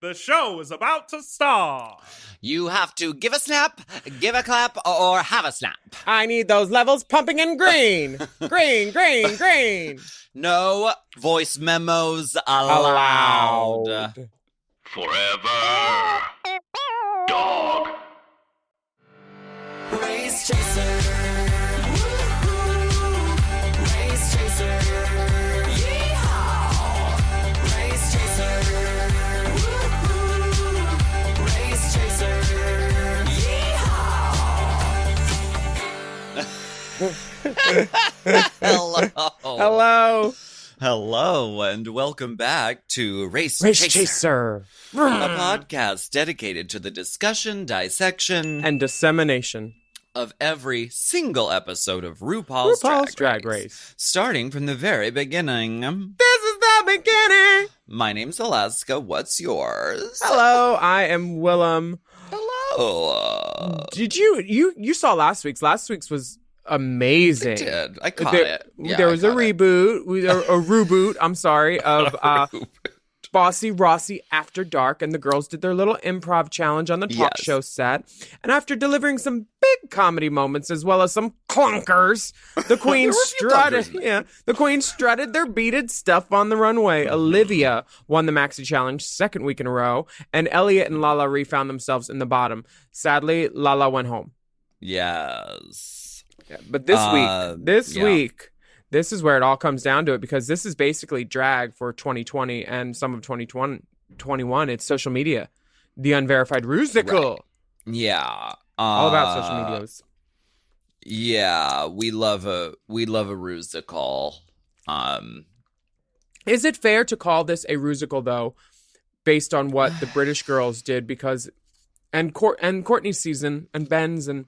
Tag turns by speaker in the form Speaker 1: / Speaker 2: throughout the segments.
Speaker 1: The show is about to start.
Speaker 2: You have to give a snap, give a clap, or have a snap.
Speaker 3: I need those levels pumping in green. Green.
Speaker 2: No voice memos allowed.
Speaker 4: Forever. Dog.
Speaker 5: Race Chaser. Woo-hoo. Race Chaser. Yeehaw. Race Chaser. Woo-hoo. Race Chaser.
Speaker 2: Hello. Hello, and welcome back to Race
Speaker 3: Chaser.
Speaker 2: A podcast dedicated to the discussion, dissection,
Speaker 3: And dissemination
Speaker 2: of every single episode of RuPaul's
Speaker 3: Drag Race.
Speaker 2: Starting from the very beginning.
Speaker 3: This is the beginning.
Speaker 2: My name's Alaska. What's yours?
Speaker 3: Hello, I am Willam.
Speaker 2: Hello.
Speaker 3: Did you saw last week's? Last week's was amazing.
Speaker 2: I did. I caught it. Yeah,
Speaker 3: there was a reboot, a reboot, I'm sorry, of Bossy Rossi After Dark, and the girls did their little improv challenge on the talk show set. And after delivering some big comedy moments as well as some clunkers, the queen strutted their beaded stuff on the runway. Olivia won the Maxi Challenge second week in a row, and Elliot and Lala Ree found themselves in the bottom. Sadly, Lala went home.
Speaker 2: Yes.
Speaker 3: Yeah, but this week, this is where it all comes down to it, because this is basically drag for 2020 and some of 2021. It's social media, the Unverified Rusical.
Speaker 2: Right. Yeah,
Speaker 3: all about social medias.
Speaker 2: Yeah, we love a Rusical.
Speaker 3: Is it fair to call this a Rusical though, based on what the British girls did? Because and Courtney's season and Ben's and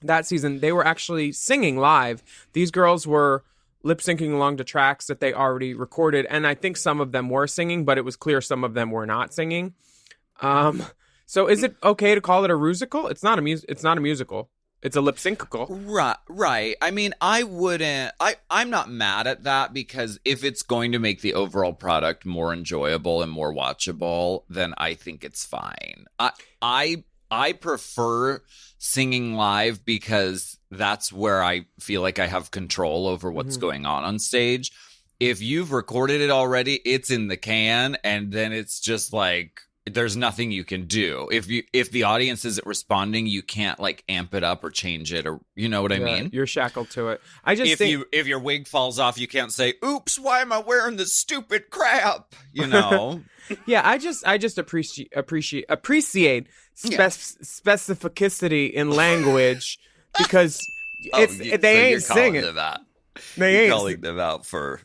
Speaker 3: that season, they were actually singing live. These girls were lip syncing along to tracks that they already recorded, and I think some of them were singing, but it was clear some of them were not singing. So is it okay to call it a Rusical? It's not a musical. It's a lip syncical.
Speaker 2: Right. I mean, I'm not mad at that, because if it's going to make the overall product more enjoyable and more watchable, then I think it's fine. I prefer singing live because that's where I feel like I have control over what's going on stage. If you've recorded it already, it's in the can, and then it's just like there's nothing you can do. If the audience isn't responding, you can't like amp it up or change it, or you know what I mean?
Speaker 3: You're shackled to it. I just
Speaker 2: if your wig falls off, you can't say, "Oops, why am I wearing this stupid crap?" You know.
Speaker 3: Yeah, I just appreciate specificity in language, because they ain't singing.
Speaker 2: They ain't calling them out for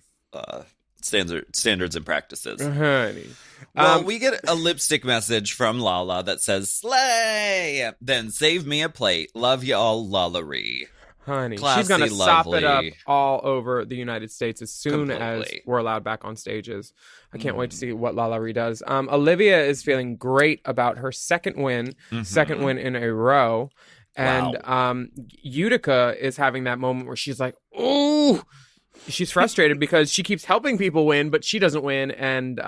Speaker 2: standards and practices.
Speaker 3: Honey.
Speaker 2: Well, we get a lipstick message from Lala that says, "Slay! Then save me a plate. Love y'all, Lala-ree."
Speaker 3: Honey,
Speaker 2: Classy,
Speaker 3: she's going to sop it up
Speaker 2: lovely.
Speaker 3: all over the United States as soon as
Speaker 2: Completely.
Speaker 3: we're allowed back on stages. I can't wait to see what Lala Ree does. Olivia is feeling great about her second win in a row. And Utica is having that moment where she's like, "Ooh!" She's frustrated because she keeps helping people win, but she doesn't win. And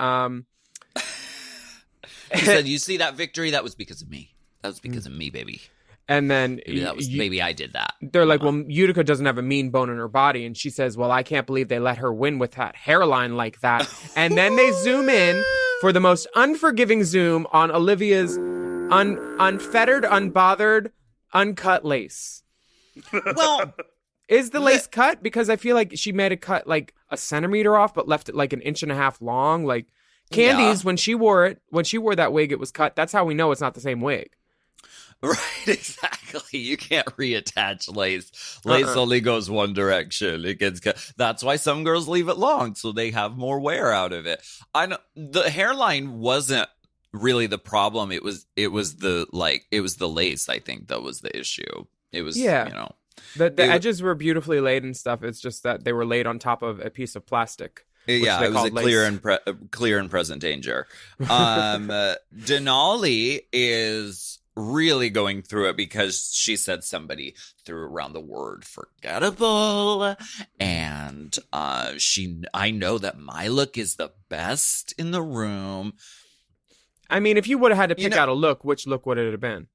Speaker 2: She said, "You see that victory? That was because of me. That was because of me, baby."
Speaker 3: And then
Speaker 2: maybe I did that.
Speaker 3: They're like, well, Utica doesn't have a mean bone in her body. And she says, well, I can't believe they let her win with that hairline like that. And then they zoom in for the most unforgiving zoom on Olivia's unfettered, unbothered, uncut lace.
Speaker 2: Well,
Speaker 3: is the lace cut? Because I feel like she made it cut like a centimeter off, but left it like an inch and a half long. Like Candy's, when she wore that wig, it was cut. That's how we know it's not the same wig.
Speaker 2: Right, exactly. You can't reattach lace. Lace only goes one direction. It gets cut. That's why some girls leave it long, so they have more wear out of it. I know the hairline wasn't really the problem. It was the lace, I think, that was the issue. It was,
Speaker 3: the edges were beautifully laid and stuff. It's just that they were laid on top of a piece of plastic.
Speaker 2: Yeah, it was a clear and present danger. Denali is really going through it because she said somebody threw around the word forgettable, and I know that my look is the best in the room.
Speaker 3: I mean, if you would have had to pick
Speaker 2: know-
Speaker 3: out a look, which look would it have been?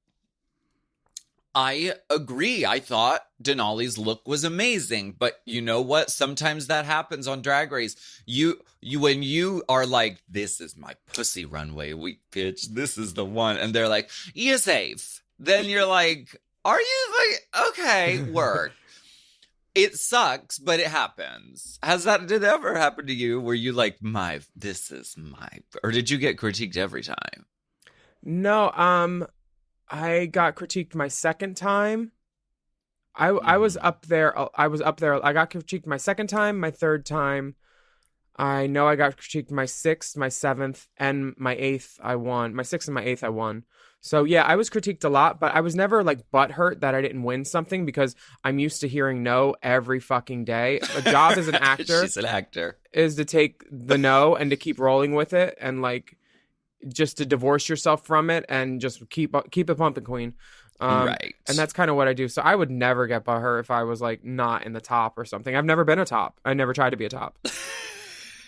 Speaker 2: I agree. I thought Denali's look was amazing, but you know what? Sometimes that happens on Drag Race. You when you are like, "This is my pussy runway week, bitch. This is the one," and they're like, "You're safe." Then you're like, "Are you like okay? Work." It sucks, but it happens. Did that ever happen to you? Where you like, this is my, or did you get critiqued every time?
Speaker 3: No, I got critiqued my second time. I was up there. I got critiqued my second time, my third time. I know I got critiqued my sixth, my seventh, and my eighth. I won. My sixth and my eighth, I won. So yeah, I was critiqued a lot, but I was never like butthurt that I didn't win something because I'm used to hearing no every fucking day. A job as an actor,
Speaker 2: She's an actor,
Speaker 3: is to take the no and to keep rolling with it and like just to divorce yourself from it and just keep it pumping, queen.
Speaker 2: Right.
Speaker 3: And that's kind of what I do. So I would never get butthurt if I was like not in the top or something. I've never been a top. I never tried to be a top.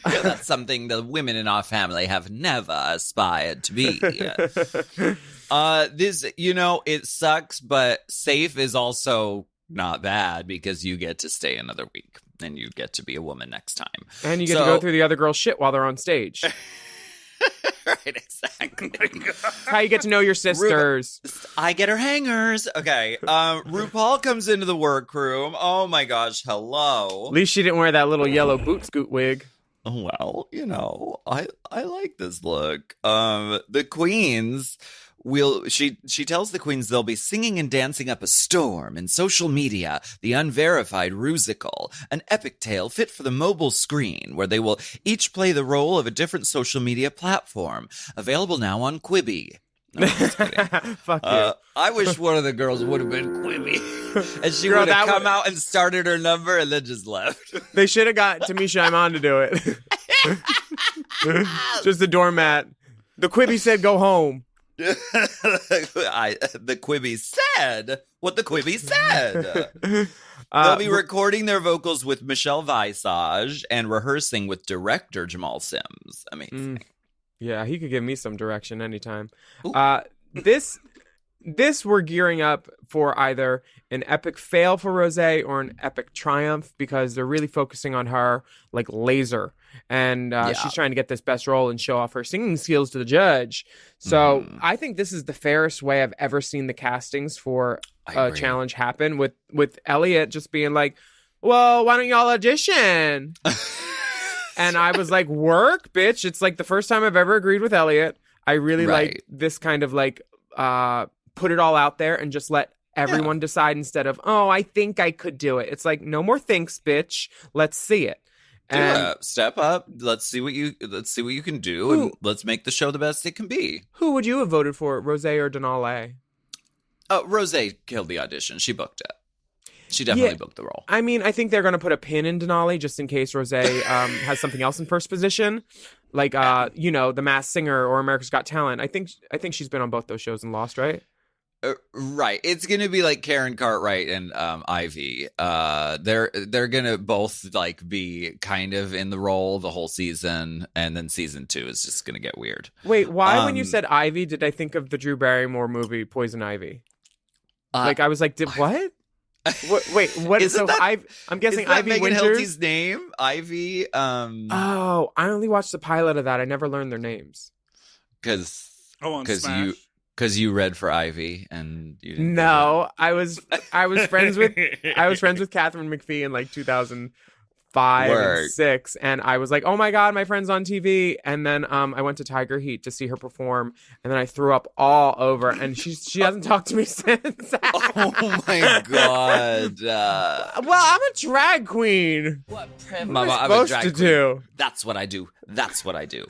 Speaker 2: Yeah, that's something the women in our family have never aspired to be. This, it sucks, but safe is also not bad because you get to stay another week and you get to be a woman next time.
Speaker 3: And you get to go through the other girl's shit while they're on stage.
Speaker 2: Right, exactly.
Speaker 3: That's how you get to know your sisters.
Speaker 2: I get her hangers. Okay. RuPaul comes into the workroom. Oh my gosh, hello.
Speaker 3: At least she didn't wear that little yellow boot scoot wig.
Speaker 2: Well, I like this look. The queens she tells the queens they'll be singing and dancing up a storm in social media, the Unverified Rusical, an epic tale fit for the mobile screen where they will each play the role of a different social media platform, available now on Quibi. No, I'm just kidding.
Speaker 3: Fuck you.
Speaker 2: I wish one of the girls would have been Quibi. And she
Speaker 3: Girl,
Speaker 2: would have
Speaker 3: that
Speaker 2: come out and started her number and then just left.
Speaker 3: They should have got Tamisha Iman to do it. Just the doormat. The Quibi said go home.
Speaker 2: The Quibi said what the Quibi said. They'll be recording their vocals with Michelle Visage and rehearsing with director Jamal Sims. Amazing.
Speaker 3: Yeah, he could give me some direction anytime. This we're gearing up for either an epic fail for Rosé or an epic triumph because they're really focusing on her like laser. And she's trying to get this best role and show off her singing skills to the judge. So I think this is the fairest way I've ever seen the castings for a challenge happen with Elliot just being like, well, why don't y'all audition? And I was like, work, bitch. It's like the first time I've ever agreed with Elliot. I really like this kind of like put it all out there and just let everyone decide instead of, oh, I think I could do it. It's like, no more thinks, bitch. Let's see it.
Speaker 2: Step up. Let's see what you can do, and let's make the show the best it can be.
Speaker 3: Who would you have voted for, Rosé or Denali?
Speaker 2: Rosé killed the audition. She booked it. She definitely booked the role.
Speaker 3: I mean, I think they're going to put a pin in Denali just in case Rosé has something else in first position, like The Masked Singer or America's Got Talent. I think she's been on both those shows and lost, right?
Speaker 2: Right. It's going to be like Karen Cartwright and Ivy. They're going to both like be kind of in the role the whole season, and then season 2 is just going to get weird.
Speaker 3: Wait, why when you said Ivy did I think of the Drew Barrymore movie Poison Ivy? I was like, what? Wait, what is so? I'm guessing Ivy
Speaker 2: Megan
Speaker 3: Winters.
Speaker 2: Hilty's name, Ivy.
Speaker 3: Oh, I only watched the pilot of that. I never learned their names.
Speaker 2: Because
Speaker 1: Smash.
Speaker 2: Because you read for Ivy and you didn't.
Speaker 3: No, I was friends with Catherine McPhee in like 2005 and 6, and I was like, oh my god, my friend's on TV. And then I went to Tiger Heat to see her perform, and then I threw up all over, and she hasn't talked to me since.
Speaker 2: Oh my god.
Speaker 3: Well, I'm a drag queen.
Speaker 5: What privilege.
Speaker 2: Mama, I'm
Speaker 3: supposed
Speaker 2: a drag
Speaker 3: to
Speaker 2: queen.
Speaker 3: do.
Speaker 2: That's what I do.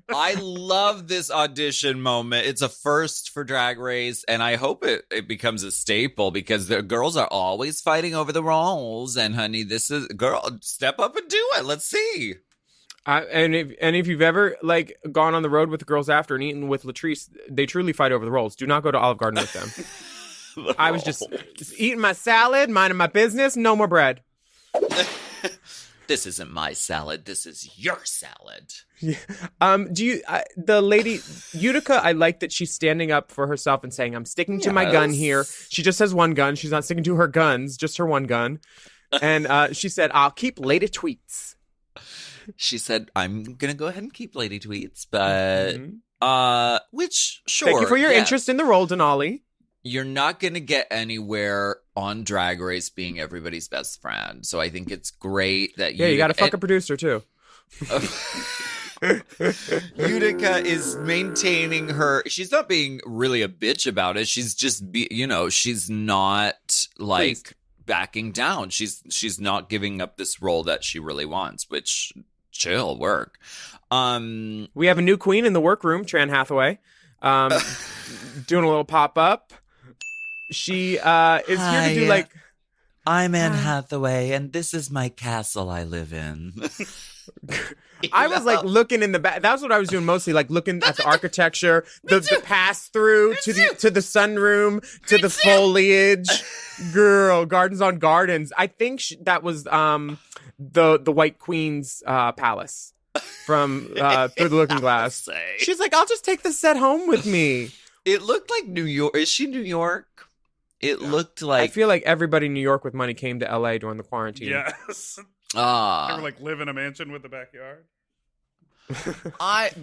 Speaker 2: I love this audition moment. It's a first for Drag Race, and I hope it becomes a staple because the girls are always fighting over the roles. And honey, this is girl, step up and do it. Let's see.
Speaker 3: And if you've ever like gone on the road with the girls after and eaten with Latrice, they truly fight over the roles. Do not go to Olive Garden with them. I was just eating my salad, minding my business, no more bread.
Speaker 2: This isn't my salad. This is your salad.
Speaker 3: Do you the lady Utica? I like that she's standing up for herself and saying, "I'm sticking to my gun here." She just has one gun. She's not sticking to her guns, just her one gun. And she said, "I'll keep lady tweets."
Speaker 2: She said, "I'm gonna go ahead and keep lady tweets," but which sure.
Speaker 3: Thank you for your interest in the role, Denali.
Speaker 2: You're not going to get anywhere on Drag Race being everybody's best friend. So I think it's great that
Speaker 3: you got to fuck a producer too.
Speaker 2: Utica is maintaining her. She's not being really a bitch about it. She's just, she's not like backing down. She's not giving up this role that she really wants, which chill work.
Speaker 3: We have a new queen in the workroom, Tran Hathaway, doing a little pop up. She is here to do like.
Speaker 2: I'm Anne Hathaway, and this is my castle I live in.
Speaker 3: I was like looking in the back. That's what I was doing mostly, like looking at the architecture, the pass through to the sunroom, to the foliage. Girl, gardens on gardens. I think that was the White Queen's palace from Through the Looking Glass. She's like, I'll just take the set home with me.
Speaker 2: It looked like New York. Is she New York? It looked like.
Speaker 3: I feel like everybody in New York with money came to LA during the quarantine.
Speaker 1: Yes. They were like live in a mansion with a backyard.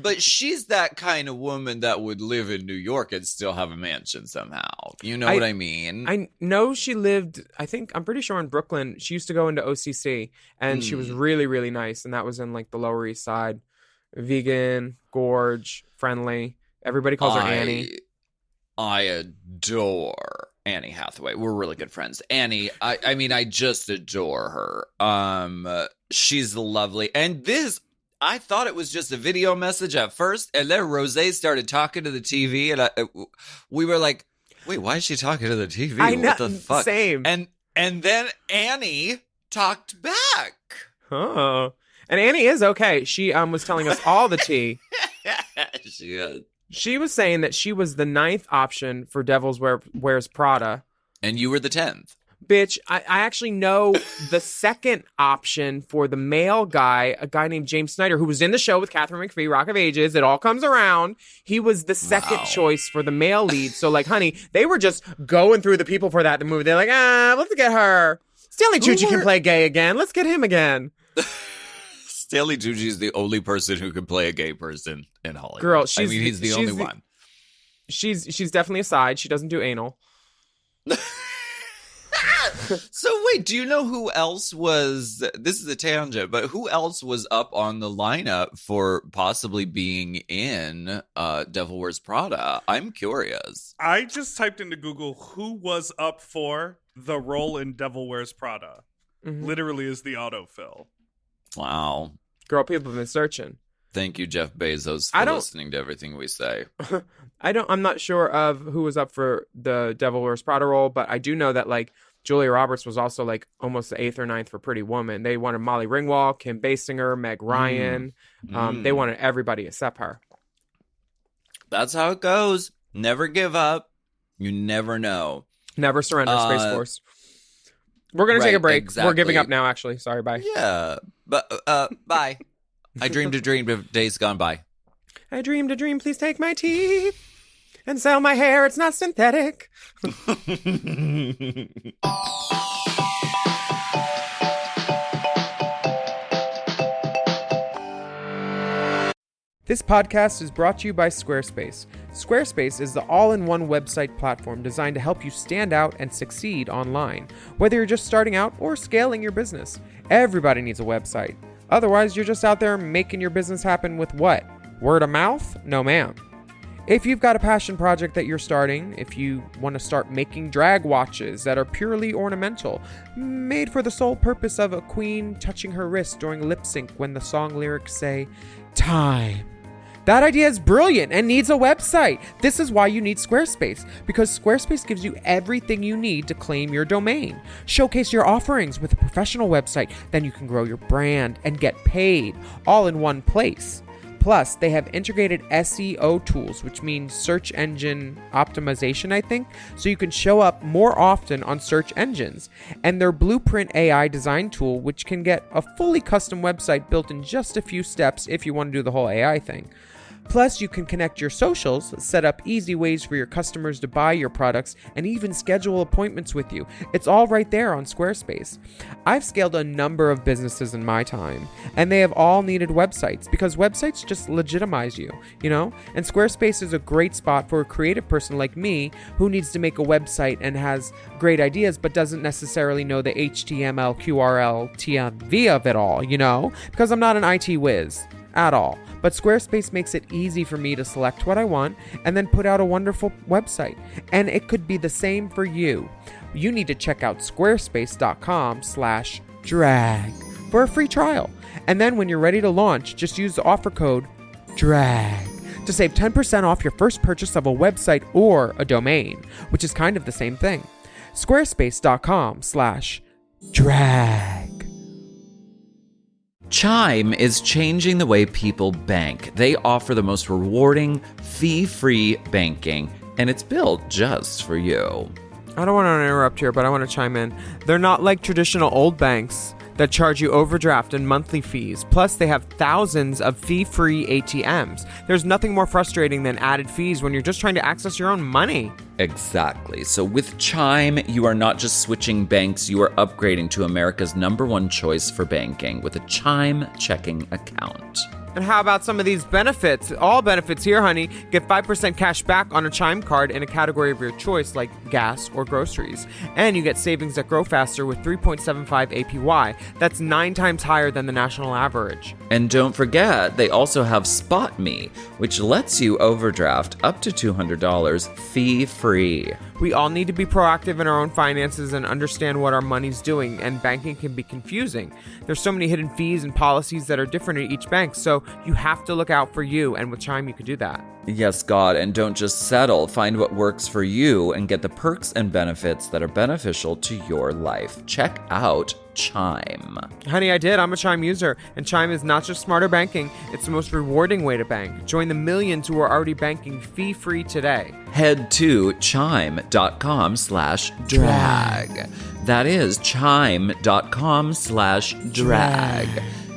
Speaker 2: But she's that kind of woman that would live in New York and still have a mansion somehow. You know what I mean?
Speaker 3: I know she lived, I'm pretty sure in Brooklyn. She used to go into OCC and she was really, really nice. And that was in like the Lower East Side. Vegan, gorge, friendly. Everybody calls her Annie.
Speaker 2: I adore Annie Hathaway. We're really good friends. Annie, I mean, I just adore her. She's lovely. And I thought it was just a video message at first, and then Rosé started talking to the TV, and we were like, wait, why is she talking to the TV?
Speaker 3: I know,
Speaker 2: what the fuck?
Speaker 3: Same.
Speaker 2: And then Annie talked back.
Speaker 3: Oh. And Annie is okay. She was telling us all the tea.
Speaker 2: She is.
Speaker 3: She was saying that she was the 9th option for Devil's Wears Prada.
Speaker 2: And you were the 10th.
Speaker 3: Bitch, I actually know the 2nd option for the male guy, a guy named James Snyder, who was in the show with Catherine McPhee, Rock of Ages. It all comes around. He was the 2nd choice for the male lead. So, like, honey, they were just going through the people for that the movie. They're like, let's get her. Stanley Tucci can play gay again. Let's get him again.
Speaker 2: Stanley Tucci is the only person who can play a gay person in Hollywood.
Speaker 3: Girl,
Speaker 2: he's the only one.
Speaker 3: She's definitely a side. She doesn't do anal.
Speaker 2: So wait, do you know who else was, this is a tangent, but who else was up on the lineup for possibly being in Devil Wears Prada? I'm curious.
Speaker 1: I just typed into Google who was up for the role in Devil Wears Prada.
Speaker 3: Mm-hmm.
Speaker 1: Literally is the autofill.
Speaker 2: Wow.
Speaker 3: Girl, people have been searching.
Speaker 2: Thank you, Jeff Bezos, for listening to everything we say.
Speaker 3: I'm not sure of who was up for the Devil Wears Prada role, but I do know that like Julia Roberts was also like almost the 8th or 9th for Pretty Woman. They wanted Molly Ringwald, Kim Basinger, Meg Ryan. They wanted everybody except her.
Speaker 2: That's how it goes. Never give up. You never know.
Speaker 3: Never surrender, Space Force. We're going to take a break.
Speaker 2: Exactly.
Speaker 3: We're giving up now, actually. Sorry, bye.
Speaker 2: Yeah, but bye. I dreamed a dream of days gone by.
Speaker 3: I dreamed a dream, please take my teeth and sell my hair, it's not synthetic. This podcast is brought to you by Squarespace. Squarespace is the all-in-one website platform designed to help you stand out and succeed online. Whether you're just starting out or scaling your business, everybody needs a website. Otherwise, you're just out there making your business happen with what? Word of mouth? No, ma'am. If you've got a passion project that you're starting, if you want to start making drag watches that are purely ornamental, made for the sole purpose of a queen touching her wrist during lip sync when the song lyrics say, time. That idea is brilliant and needs a website. This is why you need Squarespace, because Squarespace gives you everything you need to claim your domain. Showcase your offerings with a professional website, then you can grow your brand and get paid all in one place. Plus, they have integrated SEO tools, which means search engine optimization, I think, so you can show up more often on search engines. And their Blueprint AI design tool, which can get a fully custom website built in just a few steps if you want to do the whole AI thing. Plus, you can connect your socials, set up easy ways for your customers to buy your products, and even schedule appointments with you. It's all right there on Squarespace. I've scaled a number of businesses in my time, and they have all needed websites because websites just legitimize you, you know? And Squarespace is a great spot for a creative person like me who needs to make a website and has great ideas but doesn't necessarily know the HTML, QRL, TMV of it all, you know? Because I'm not an IT whiz at all. But Squarespace makes it easy for me to select what I want and then put out a wonderful website. And it could be the same for you. You need to check out squarespace.com/drag for a free trial. And then when you're ready to launch, just use the offer code DRAG to save 10% off your first purchase of a website or a domain, which is kind of the same thing. Squarespace.com/drag.
Speaker 2: Chime is changing the way people bank. They offer the most rewarding, fee-free banking, and it's built just for you.
Speaker 3: I don't want to interrupt here, but I want to chime in. They're not like traditional old banks that charge you overdraft and monthly fees. Plus, they have thousands of fee-free ATMs. There's nothing more frustrating than added fees when you're just trying to access your own money.
Speaker 2: Exactly. So with Chime, you are not just switching banks, you are upgrading to America's #1 choice for banking with a Chime checking account.
Speaker 3: And how about some of these benefits? All benefits here, honey. Get 5% cash back on a Chime card in a category of your choice, like gas or groceries. And you get savings that grow faster with 3.75 APY. That's 9 times higher than the national average.
Speaker 2: And don't forget, they also have Spot Me, which lets you overdraft up to $200 fee-free.
Speaker 3: We all need to be proactive in our own finances and understand what our money's doing, and banking can be confusing. There's so many hidden fees and policies that are different at each bank, so you have to look out for you, and with Chime you could do that.
Speaker 2: Yes, God, and don't just settle. Find what works for you and get the perks and benefits that are beneficial to your life. Check out Chime.
Speaker 3: Honey, I did. I'm a Chime user, and Chime is not just smarter banking, it's the most rewarding way to bank. Join the millions who are already banking fee-free today.
Speaker 2: Head to chime.com/drag. That is chime.com/drag.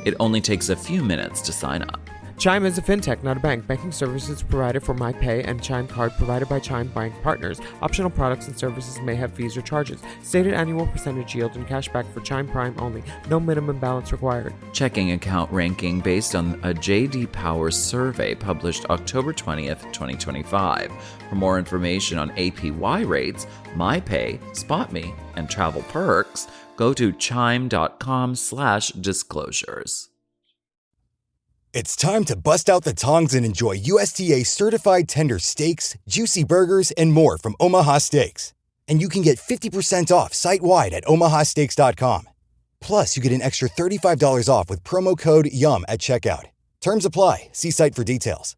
Speaker 2: It only takes a few minutes to sign up.
Speaker 3: Chime is a fintech, not a bank. Banking services provided for MyPay and Chime Card provided by Chime Bank partners. Optional products and services may have fees or charges. Stated annual percentage yield and cashback for Chime Prime only. No minimum balance required.
Speaker 2: Checking account ranking based on a J.D. Power survey published October 20th, 2025. For more information on APY rates, MyPay, SpotMe, and travel perks, go to chime.com/disclosures.
Speaker 6: It's time to bust out the tongs and enjoy USDA certified tender steaks, juicy burgers, and more from Omaha Steaks. And you can get 50% off site-wide at omahasteaks.com. Plus, you get an extra $35 off with promo code YUM at checkout. Terms apply. See site for details.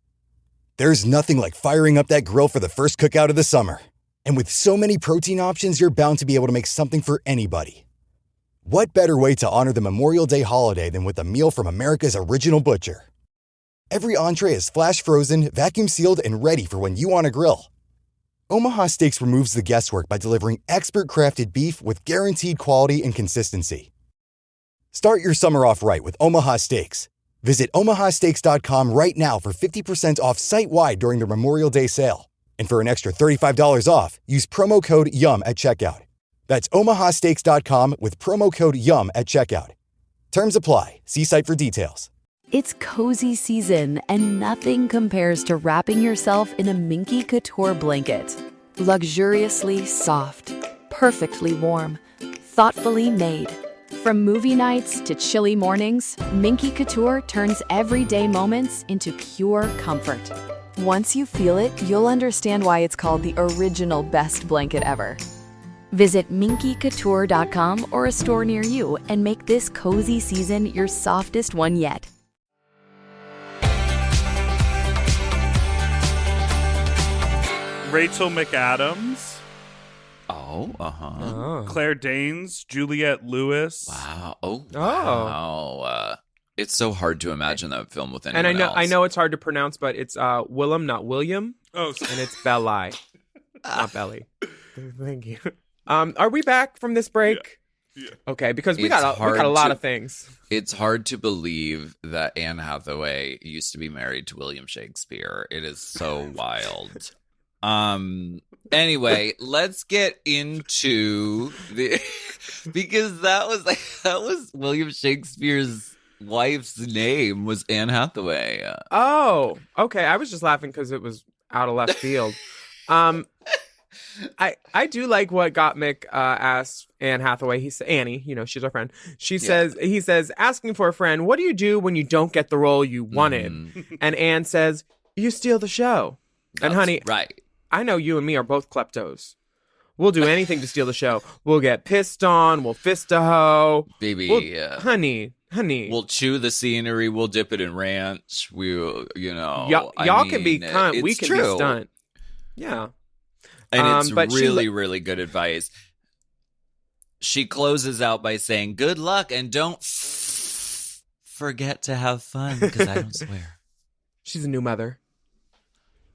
Speaker 6: There's nothing like firing up that grill for the first cookout of the summer. And with so many protein options, you're bound to be able to make something for anybody. What better way to honor the Memorial Day holiday than with a meal from America's original butcher? Every entree is flash frozen, vacuum sealed, and ready for when you want to grill. Omaha Steaks removes the guesswork by delivering expert crafted beef with guaranteed quality and consistency. Start your summer off right with Omaha Steaks. Visit omahasteaks.com right now for 50% off site-wide during the Memorial Day sale. And for an extra $35 off, use promo code YUM at checkout. That's omahasteaks.com with promo code YUM at checkout. Terms apply. See site for details.
Speaker 7: It's cozy season, and nothing compares to wrapping yourself in a Minky Couture blanket. Luxuriously soft, perfectly warm, thoughtfully made. From movie nights to chilly mornings, Minky Couture turns everyday moments into pure comfort. Once you feel it, you'll understand why it's called the original best blanket ever. Visit minkycouture.com or a store near you and make this cozy season your softest one yet.
Speaker 1: Rachel McAdams,
Speaker 2: Oh, uh-huh.
Speaker 1: Claire Danes, Juliette Lewis.
Speaker 2: Wow. Oh,
Speaker 3: Oh.
Speaker 2: wow. It's so hard to imagine that film with anyone
Speaker 3: And
Speaker 2: else.
Speaker 3: I know it's hard to pronounce, but it's Willam, not William,
Speaker 1: Oh,
Speaker 3: and it's Belli, not Belly. Thank you. Are we back from this break?
Speaker 1: Yeah.
Speaker 3: Okay, because we
Speaker 2: It's
Speaker 3: got a
Speaker 2: hard
Speaker 3: lot
Speaker 2: to-
Speaker 3: of things.
Speaker 2: It's hard to believe that Anne Hathaway used to be married to William Shakespeare. It is so wild. Anyway, let's get into the because that was William Shakespeare's wife's name was Anne Hathaway.
Speaker 3: Oh, okay. I was just laughing because it was out of left field. I do like what Gottmik asked Anne Hathaway. He said, Annie, she's our friend. He says, asking for a friend, what do you do when you don't get the role you wanted? And Anne says, you steal the show. And honey,
Speaker 2: right.
Speaker 3: I know you and me are both kleptos. We'll do anything to steal the show. We'll get pissed on. We'll fist a hoe.
Speaker 2: Baby,
Speaker 3: Honey.
Speaker 2: We'll chew the scenery. We'll dip it in ranch. We'll,
Speaker 3: Y'all can be cunt. We can be stunt. Yeah.
Speaker 2: And it's
Speaker 3: but
Speaker 2: really, really good advice. She closes out by saying, good luck and don't forget to have fun, because I don't swear.
Speaker 3: She's a new mother.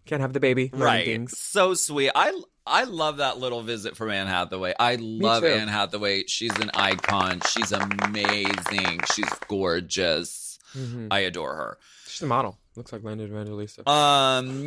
Speaker 3: Can't have the baby.
Speaker 2: Right.
Speaker 3: Things.
Speaker 2: So sweet. I love that little visit from Anne Hathaway. I love
Speaker 3: too.
Speaker 2: Anne Hathaway. She's an icon. She's amazing. She's gorgeous.
Speaker 3: Mm-hmm.
Speaker 2: I adore her.
Speaker 3: She's a model. Looks like Linda Evangelista.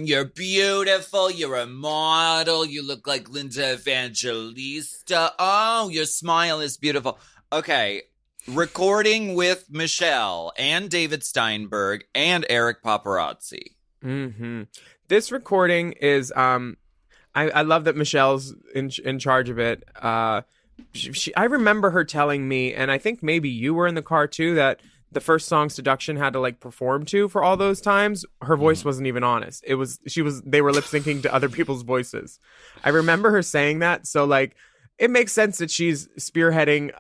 Speaker 2: You're beautiful. You're a model. You look like Linda Evangelista. Oh, your smile is beautiful. Okay. Recording with Michelle and David Steinberg and Eric Paparazzi.
Speaker 3: Mm-hmm. This recording is I love that Michelle's in charge of it. I remember her telling me, and I think maybe you were in the car too, that the first song Seduction had to perform to for all those times. Her voice wasn't even honest. They were lip syncing to other people's voices. I remember her saying that. So it makes sense that she's spearheading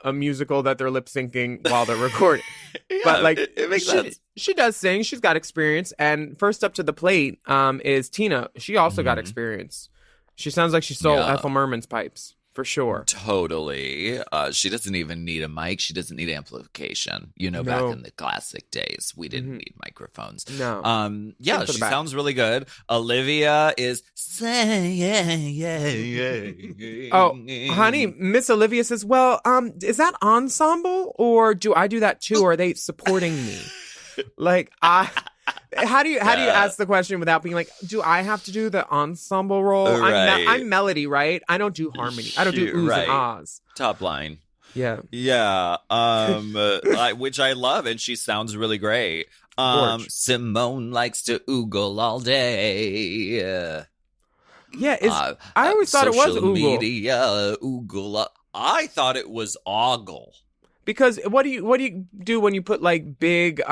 Speaker 3: a musical that they're lip syncing while they're recording.
Speaker 2: Yeah,
Speaker 3: But
Speaker 2: it makes sense.
Speaker 3: She does sing. She's got experience. And first up to the plate is Tina. She also got experience. She sounds like she stole Ethel Merman's pipes for sure.
Speaker 2: Totally. She doesn't even need a mic. She doesn't need amplification. Back in the classic days, we didn't need microphones.
Speaker 3: No.
Speaker 2: Yeah,
Speaker 3: Sing for the
Speaker 2: she
Speaker 3: back.
Speaker 2: sounds really good. Olivia is
Speaker 3: Oh, honey, Miss Olivia says, well, is that ensemble or do I do that too? Or are they supporting me? How do you ask the question without being like, do I have to do the ensemble role?
Speaker 2: Right.
Speaker 3: I'm melody, right? I don't do harmony. I don't do oohs
Speaker 2: Right.
Speaker 3: and ahs.
Speaker 2: top line.
Speaker 3: Yeah.
Speaker 2: Yeah, which I love, and she sounds really great.
Speaker 3: Gorge.
Speaker 2: Simone likes to oogle all day.
Speaker 3: Yeah, I always thought it was
Speaker 2: social
Speaker 3: oogle.
Speaker 2: media oogle. I thought it was ogle.
Speaker 3: Because what do you do when you put big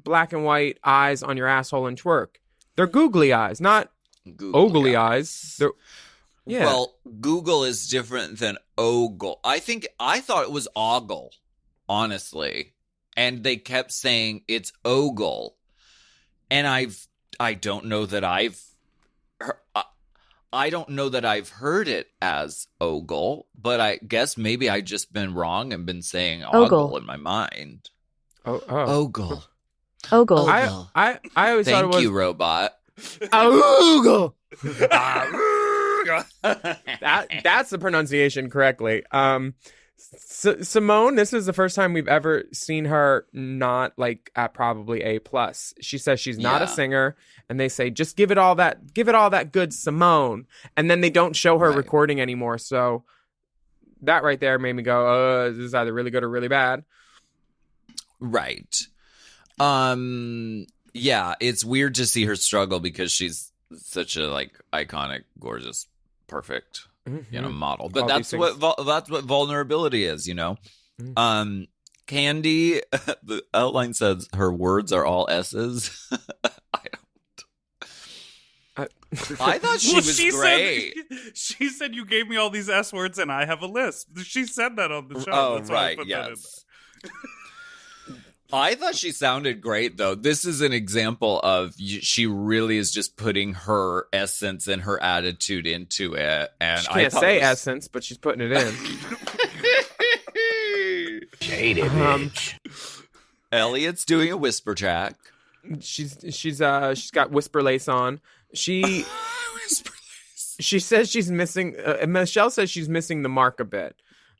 Speaker 3: black and white eyes on your asshole and twerk? They're googly eyes, not ogly eyes. Yeah.
Speaker 2: Well, Google is different than ogle. I thought it was ogle, honestly. And they kept saying it's ogle. And I don't know that I've heard it as ogle, but I guess maybe I just been wrong and been saying ogle in my mind. Ogle.
Speaker 8: Ogle.
Speaker 3: I always thought it
Speaker 2: Thank
Speaker 3: was
Speaker 2: you, robot.
Speaker 3: Ogle. That's the pronunciation correctly. Simone, this is the first time we've ever seen her not at probably A+. She says she's not a singer, and they say just give it all that good Simone, and then they don't show her recording anymore. So that right there made me go, this is either really good or really bad.
Speaker 2: Right. Yeah, it's weird to see her struggle because she's such a iconic, gorgeous, perfect, model. But
Speaker 3: All
Speaker 2: that's
Speaker 3: these
Speaker 2: what vulnerability is, Candy, the outline says her words are all S's. I thought she was great.
Speaker 1: She said you gave me all these S words and I have a list. She said that on the show.
Speaker 2: Oh,
Speaker 1: That's why I
Speaker 2: right,
Speaker 1: put that in
Speaker 2: yes. I thought she sounded great, though. This is an example of she really is just putting her essence and her attitude into it. And
Speaker 3: She can't say essence, but she's putting it in.
Speaker 4: Shady bitch.
Speaker 2: Elliot's doing a whisper track.
Speaker 3: She's got whisper lace on. She says she's missing. Michelle says she's missing the mark a bit.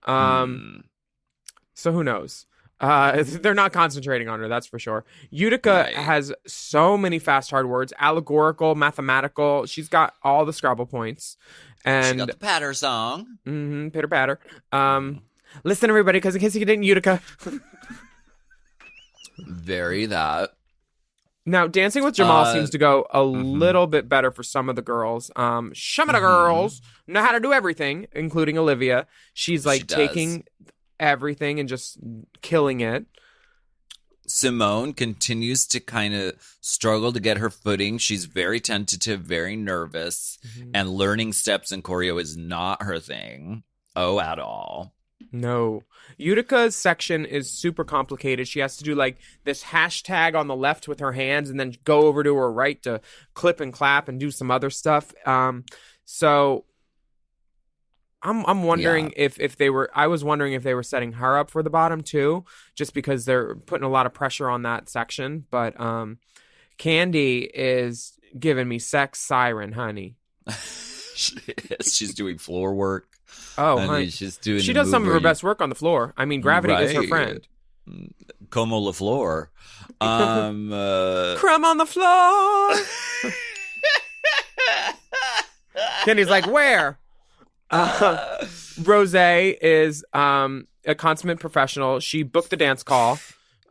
Speaker 3: So who knows? They're not concentrating on her, that's for sure. Utica has so many fast, hard words, allegorical, mathematical. She's got all the Scrabble points. And
Speaker 2: She got the patter song.
Speaker 3: Pitter patter. Listen, everybody, because in case you didn't, Utica.
Speaker 2: Very that.
Speaker 3: Now, Dancing with Jamal seems to go a little bit better for some of the girls. Some of the girls know how to do everything, including Olivia. She's like taking everything and just killing it.
Speaker 2: Simone continues to kind of struggle to get her footing. She's very tentative, very nervous, and learning steps and choreo is not her thing. Oh, at all.
Speaker 3: No. Utica's section is super complicated. She has to do like this hashtag on the left with her hands and then go over to her right to clip and clap and do some other stuff. So I'm wondering if they were. I was wondering if they were setting her up for the bottom too, just because they're putting a lot of pressure on that section. But Candy is giving me sex siren, honey.
Speaker 2: She's doing floor work.
Speaker 3: Oh, honey. She does some of her best work on the floor. I mean, gravity is her friend.
Speaker 2: Como la floor.
Speaker 3: Crumb on the floor. Candy's like, where? Rose is a consummate professional. She booked the dance call.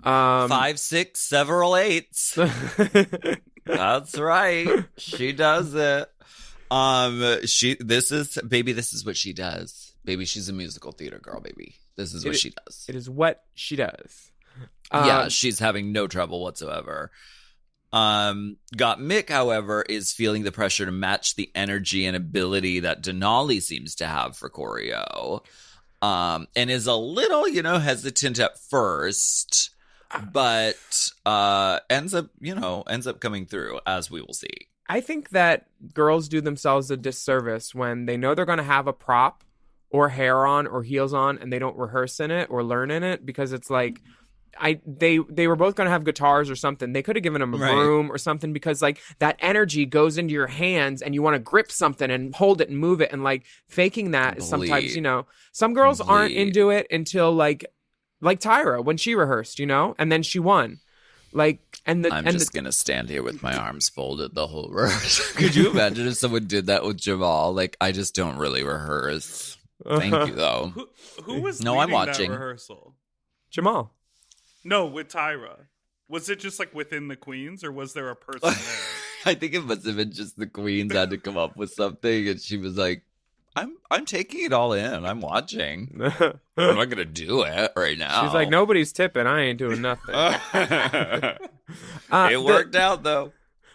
Speaker 2: 5, 6, several 8s. That's right. She does it. This is what she does. Baby, she's a musical theater girl, baby. This is what she does.
Speaker 3: It is what she does.
Speaker 2: Yeah, she's having no trouble whatsoever. Got Mick, however, is feeling the pressure to match the energy and ability that Denali seems to have for choreo. And is a little, hesitant at first, but ends up coming through, as we will see.
Speaker 3: I think that girls do themselves a disservice when they know they're going to have a prop or hair on or heels on and they don't rehearse in it or learn in it, because it's like they were both going to have guitars or something. They could have given them a broom or something, because like that energy goes into your hands and you want to grip something and hold it and move it, and like faking that is sometimes, some girls aren't into it until like Tyra when she rehearsed, and then she won. I'm
Speaker 2: just gonna stand here with my arms folded the whole rehearsal. Could you imagine if someone did that with Jamal? Like, I just don't really rehearse. Thank you, though.
Speaker 1: Who was
Speaker 2: no? I'm watching
Speaker 1: that rehearsal.
Speaker 3: Jamal.
Speaker 1: No, with Tyra. Was it just like within the Queens, or was there a person there?
Speaker 2: I think it must have been just the Queens had to come up with something, and she was like, I'm taking it all in. I'm watching. I'm not gonna do it right now.
Speaker 3: She's like, nobody's tipping. I ain't doing nothing.
Speaker 2: It worked out though.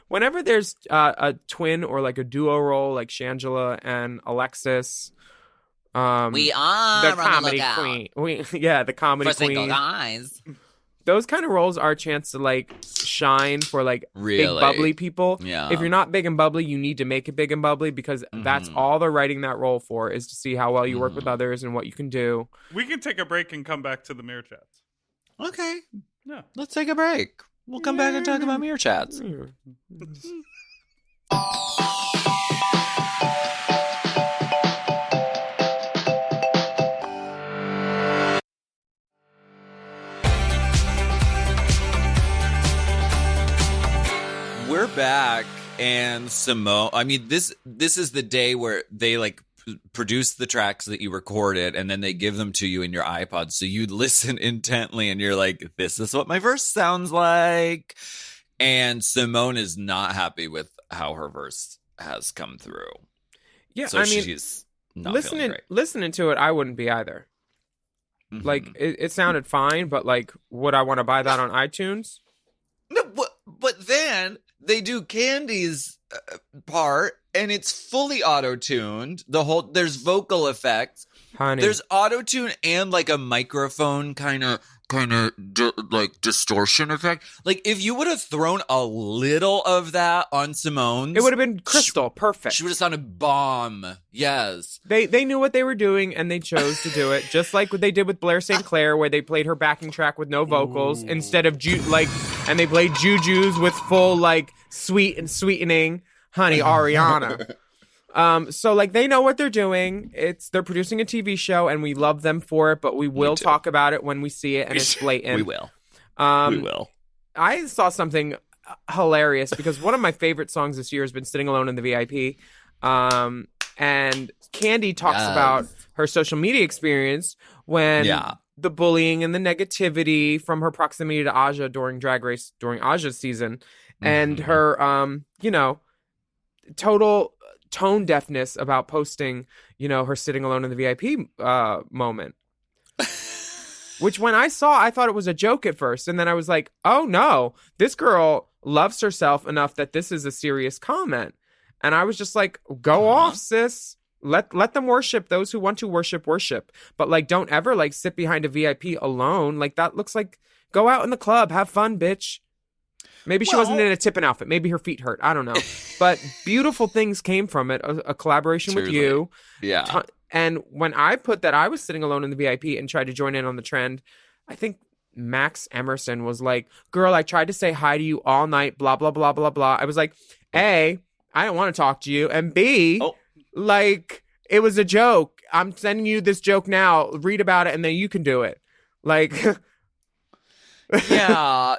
Speaker 3: Whenever there's a twin or like a duo role, like Shangela and Alexis,
Speaker 2: we are
Speaker 3: the comedy queen. The comedy
Speaker 2: for
Speaker 3: queen.
Speaker 2: single guys.
Speaker 3: Those kind of roles are a chance to like shine for like big bubbly people.
Speaker 2: Yeah.
Speaker 3: If you're not big and bubbly, you need to make it big and bubbly, because that's all they're writing that role for, is to see how well you work with others and what you can do.
Speaker 1: We can take a break and come back to the mirror chats.
Speaker 2: Okay.
Speaker 1: Yeah.
Speaker 2: Let's take a break. We'll come back and talk about mirror chats. We're back, and Simone. I mean, this is the day where they like produce the tracks that you recorded, and then they give them to you in your iPod, so you listen intently, and you're like, "This is what my verse sounds like." And Simone is not happy with how her verse has come through.
Speaker 3: Yeah,
Speaker 2: so
Speaker 3: I mean,
Speaker 2: she's not feeling great.
Speaker 3: Listening to it, I wouldn't be either. Like, it sounded fine, but like, would I want to buy that on iTunes?
Speaker 2: No, but then they do Candy's part, and it's fully auto-tuned. There's vocal effects,
Speaker 3: Honey.
Speaker 2: There's auto-tune and like a microphone kind of like distortion effect. Like if you would have thrown a little of that on Simone's,
Speaker 3: it would have been crystal perfect.
Speaker 2: She would have sounded bomb. Yes.
Speaker 3: They knew what they were doing and they chose to do it, just like what they did with Blair St. Clair, where they played her backing track with no vocals instead of and they played jujus with full like sweet and sweetening. Honey, Ariana. So like they know what they're doing. They're producing a TV show and we love them for it, but we will talk about it when we see it and it's blatant.
Speaker 2: We will.
Speaker 3: We will. I saw something hilarious because one of my favorite songs this year has been Sitting Alone in the VIP. And Candy talks about her social media experience when the bullying and the negativity from her proximity to Aja during Drag Race, during Aja's season, and her, total tone deafness about posting, her sitting alone in the VIP moment. Which when I saw, I thought it was a joke at first. And then I was like, oh no, this girl loves herself enough that this is a serious comment. And I was just like, go off, sis. Let them worship those who want to worship. But like, don't ever like sit behind a VIP alone. Like that looks like, go out in the club, have fun, bitch. Maybe she wasn't in a tippin' outfit. Maybe her feet hurt. I don't know. But beautiful things came from it. A collaboration with you.
Speaker 2: Yeah.
Speaker 3: And when I put that I was sitting alone in the VIP and tried to join in on the trend, I think Max Emerson was like, girl, I tried to say hi to you all night, blah, blah, blah, blah, blah. I was like, A, I don't want to talk to you. And B, like, it was a joke. I'm sending you this joke now. Read about it and then you can do it. Like...
Speaker 2: Yeah,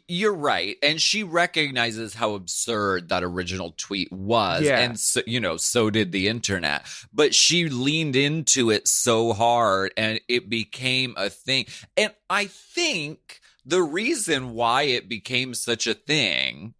Speaker 2: you're right. And she recognizes how absurd that original tweet was.
Speaker 3: Yeah.
Speaker 2: And, so did the internet. But she leaned into it so hard and it became a thing. And I think the reason why it became such a thing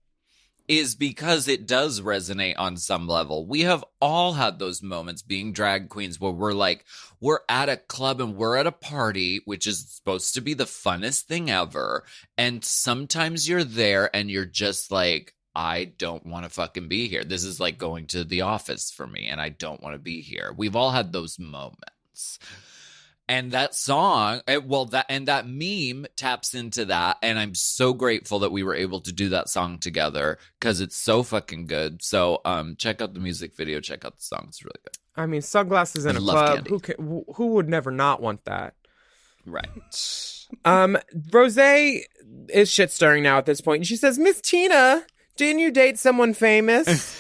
Speaker 2: is because it does resonate on some level. We have all had those moments being drag queens where we're at a club and we're at a party, which is supposed to be the funnest thing ever. And sometimes you're there and you're just like, I don't want to fucking be here. This is like going to the office for me and I don't want to be here. We've all had those moments. And that song, that meme taps into that. And I'm so grateful that we were able to do that song together because it's so fucking good. So check out the music video. Check out the song. It's really good.
Speaker 3: I mean, sunglasses in a club. Who would never not want that?
Speaker 2: Right.
Speaker 3: Rosé is shit stirring now at this point. And she says, Miss Tina, didn't you date someone famous?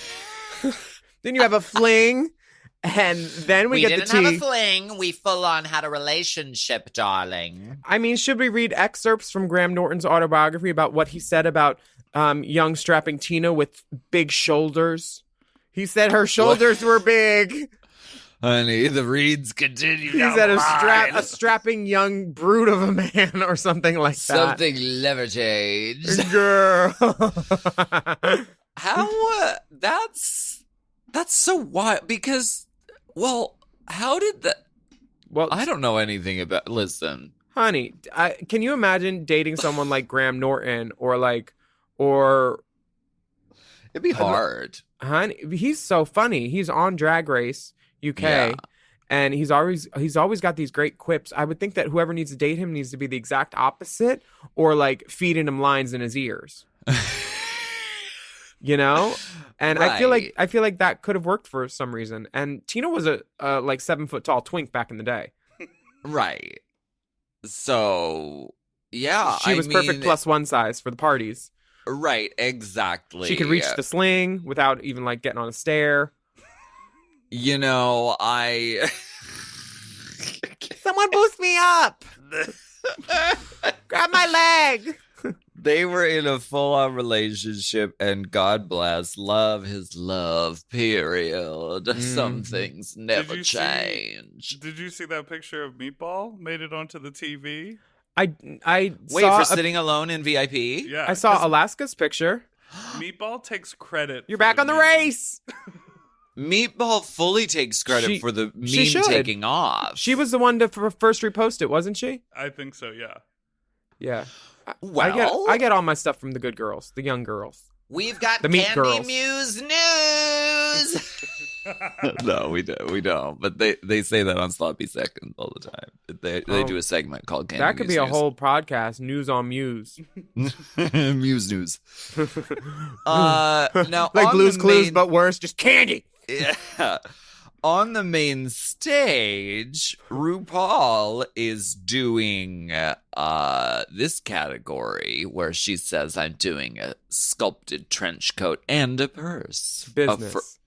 Speaker 3: Didn't you have a fling? And then we get the tea.
Speaker 2: We didn't have a fling. We full on had a relationship, darling.
Speaker 3: I mean, should we read excerpts from Graham Norton's autobiography about what he said about young strapping Tina with big shoulders? He said her shoulders were big.
Speaker 2: Honey, the reads continue.
Speaker 3: He said a strapping young brute of a man or something like that.
Speaker 2: Something levitate.
Speaker 3: Girl.
Speaker 2: How? That's so wild because... Well, how did that...
Speaker 3: Well,
Speaker 2: I don't know anything about... Listen.
Speaker 3: Honey, can you imagine dating someone like Graham Norton or...
Speaker 2: It'd be hard.
Speaker 3: Honey, he's so funny. He's on Drag Race UK, and he's always got these great quips. I would think that whoever needs to date him needs to be the exact opposite or like feeding him lines in his ears. And right. I feel like that could have worked for some reason. And Tina was a like 7 foot tall twink back in the day.
Speaker 2: Right. So yeah,
Speaker 3: she was perfect plus one size for the parties.
Speaker 2: Right, exactly.
Speaker 3: She could reach the sling without even like getting on a stair.
Speaker 2: Someone
Speaker 3: boost me up. Grab my leg.
Speaker 2: They were in a full-on relationship, and God bless, love his love, period. Some things never change.
Speaker 1: Did you see that picture of Meatball? Made it onto the TV?
Speaker 3: I
Speaker 2: Wait,
Speaker 3: saw
Speaker 2: for sitting alone in VIP?
Speaker 1: Yeah.
Speaker 3: I saw Alaska's picture.
Speaker 1: Meatball takes credit.
Speaker 3: You're back on the race.
Speaker 2: Meatball fully takes credit for the meme taking off.
Speaker 3: She was the one to first repost it, wasn't she?
Speaker 1: I think so, yeah.
Speaker 3: Yeah.
Speaker 2: Well,
Speaker 3: I get all my stuff from the good girls, the young girls.
Speaker 2: We've got
Speaker 3: the meat
Speaker 2: Candy
Speaker 3: girls.
Speaker 2: Muse news. No, we don't. But they say that on Sloppy Seconds all the time. They do a segment called Candy
Speaker 3: That could be
Speaker 2: Muse
Speaker 3: a whole podcast, News on Muse.
Speaker 2: Muse news. Now
Speaker 3: Like
Speaker 2: on
Speaker 3: Blue's
Speaker 2: the
Speaker 3: Clues,
Speaker 2: main-
Speaker 3: but worse, just candy.
Speaker 2: Yeah. On the main stage, RuPaul is doing this category where she says, I'm doing a sculpted trench coat and a purse.
Speaker 3: Business.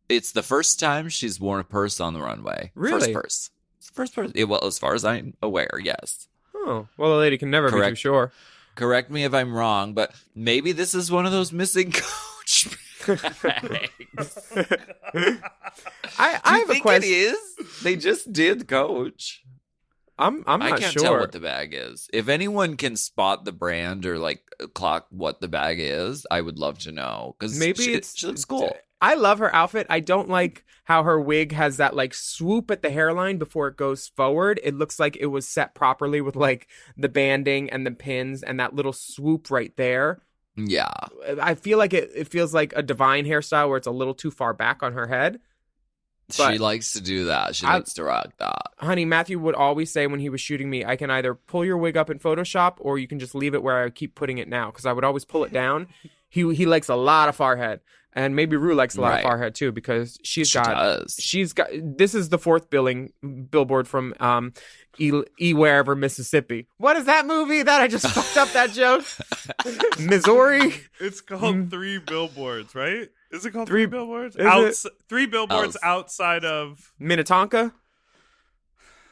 Speaker 2: It's the first time she's worn a purse on the runway.
Speaker 3: Really?
Speaker 2: First purse. It's the first purse. Yeah, well, as far as I'm aware, yes.
Speaker 3: Oh, well, the lady can never be too
Speaker 2: Correct.
Speaker 3: sure.
Speaker 2: Correct me if I'm wrong, but maybe this is one of those missing coach bags.
Speaker 3: I
Speaker 2: Do you
Speaker 3: have a
Speaker 2: think
Speaker 3: question.
Speaker 2: it is? They just did coach.
Speaker 3: I'm
Speaker 2: I
Speaker 3: not
Speaker 2: can't
Speaker 3: sure.
Speaker 2: tell what the bag is. If anyone can spot the brand or like clock what the bag is, I would love to know because
Speaker 3: Maybe
Speaker 2: she
Speaker 3: it's
Speaker 2: looks cool.
Speaker 3: I love her outfit. I don't like how her wig has that like swoop at the hairline before it goes forward. It looks like it was set properly with like the banding and the pins and that little swoop right there.
Speaker 2: Yeah,
Speaker 3: I feel like it feels like a Divine hairstyle where it's a little too far back on her head.
Speaker 2: she
Speaker 3: But
Speaker 2: likes to do that. She
Speaker 3: I-
Speaker 2: likes to rock that.
Speaker 3: Honey, Matthew would always say when he was shooting me, I can either pull your wig up in Photoshop or you can just leave it where I keep putting it now, because I would always pull it down. He likes a lot of forehead, and maybe Rue likes a lot of
Speaker 2: Right.
Speaker 3: forehead too, because
Speaker 2: She does.
Speaker 3: she's got this is the fourth billboard from wherever Mississippi. What is that movie that I just fucked up that joke? Missouri.
Speaker 1: It's called Three Billboards, right? Is it called
Speaker 3: Three-
Speaker 1: Three Billboards?
Speaker 3: is it?
Speaker 1: Three Billboards outside of
Speaker 3: Minnetonka.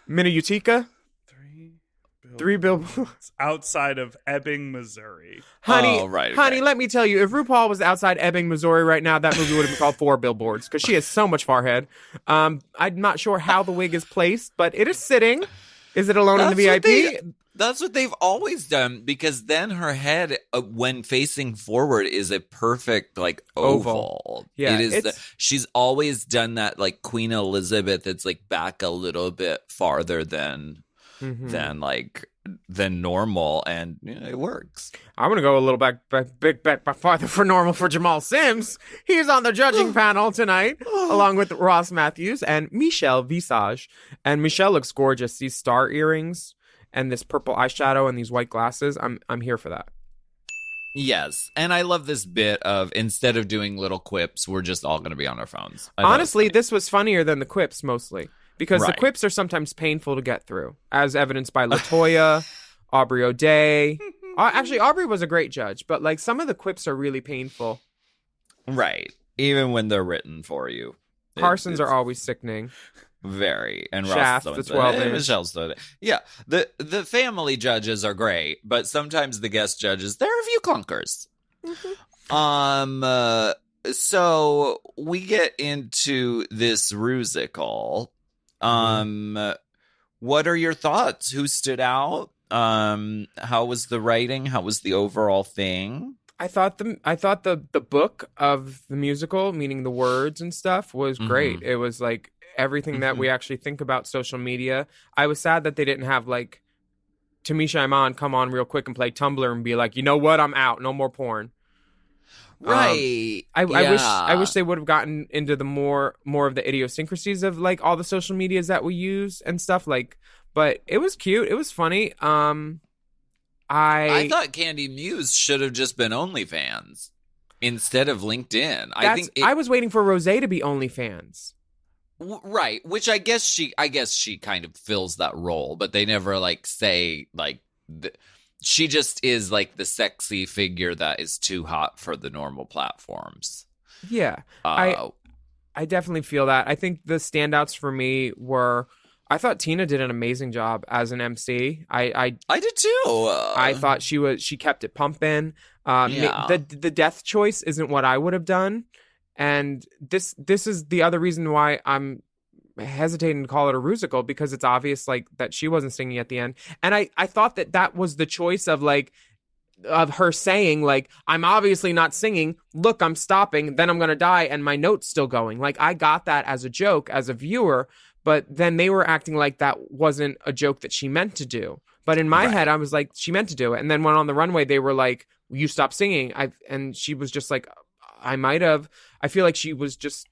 Speaker 3: Minnetonka. Three billboards.
Speaker 1: outside of Ebbing, Missouri.
Speaker 3: Honey,
Speaker 2: Oh, right, okay.
Speaker 3: honey, let me tell you, if RuPaul was outside Ebbing, Missouri right now, that movie would have been called Four Billboards, because she has so much forehead. I'm not sure how the wig is placed, but it is sitting. Is it alone in the VIP?
Speaker 2: That's what they've always done, because then her head, when facing forward, is a perfect like oval.
Speaker 3: Yeah,
Speaker 2: it is.
Speaker 3: it's-
Speaker 2: She's always done that, like Queen Elizabeth. It's like back a little bit farther than normal, and it works.
Speaker 3: I'm gonna go a little back farther for normal for Jamal Sims. He's on the judging panel tonight, along with Ross Matthews and Michelle Visage. And Michelle looks gorgeous. These star earrings and this purple eyeshadow and these white glasses. I'm here for that.
Speaker 2: Yes, and I love this bit of, instead of doing little quips, we're just all going to be on our phones. I thought it was
Speaker 3: Honestly,
Speaker 2: funny.
Speaker 3: this was funnier than the quips mostly, because the
Speaker 2: Right.
Speaker 3: quips are sometimes painful to get through, as evidenced by LaToya, Aubrey O'Day. Actually, Aubrey was a great judge, but like some of the quips are really painful.
Speaker 2: Right, even when they're written for you.
Speaker 3: Carson's
Speaker 2: It's
Speaker 3: are always sickening.
Speaker 2: very, and
Speaker 3: Shaft,
Speaker 2: Ross
Speaker 3: the 12-inch.
Speaker 2: Michelle's done it. Yeah, the family judges are great, but sometimes the guest judges, they're a few clunkers. So we get into this Rusical. What are your thoughts? Who stood out? How was the writing? How was the overall thing?
Speaker 3: I thought the book of the musical, meaning the words and stuff, was great. It was like everything that we actually think about social media. I was sad that they didn't have like Tamisha Iman come on real quick and play Tumblr and be like, you know what, I'm out, no more porn.
Speaker 2: Right.
Speaker 3: I wish they would have gotten into the more of the idiosyncrasies of like all the social medias that we use and stuff, like, but it was cute, it was funny.
Speaker 2: I thought Candy Muse should have just been OnlyFans instead of LinkedIn.
Speaker 3: I was waiting for Rose to be OnlyFans.
Speaker 2: Right, which I guess she kind of fills that role, but they never like say like she just is like the sexy figure that is too hot for the normal platforms.
Speaker 3: Yeah, I definitely feel that. I think the standouts for me were, I thought Tina did an amazing job as an MC. I
Speaker 2: did too.
Speaker 3: I thought she kept it pumping.
Speaker 2: Yeah.
Speaker 3: The death choice isn't what I would have done, and this is the other reason why I'm hesitating to call it a Rusical, because it's obvious like that she wasn't singing at the end, and I thought that was the choice of like of her saying like, I'm obviously not singing, look, I'm stopping, then I'm gonna die, and my note's still going. Like, I got that as a joke as a viewer, but then they were acting like that wasn't a joke that she meant to do. But in my head, I was like, she meant to do it. And then when on the runway, they were like, you stop singing. And she was just like, I might have. I feel like she was just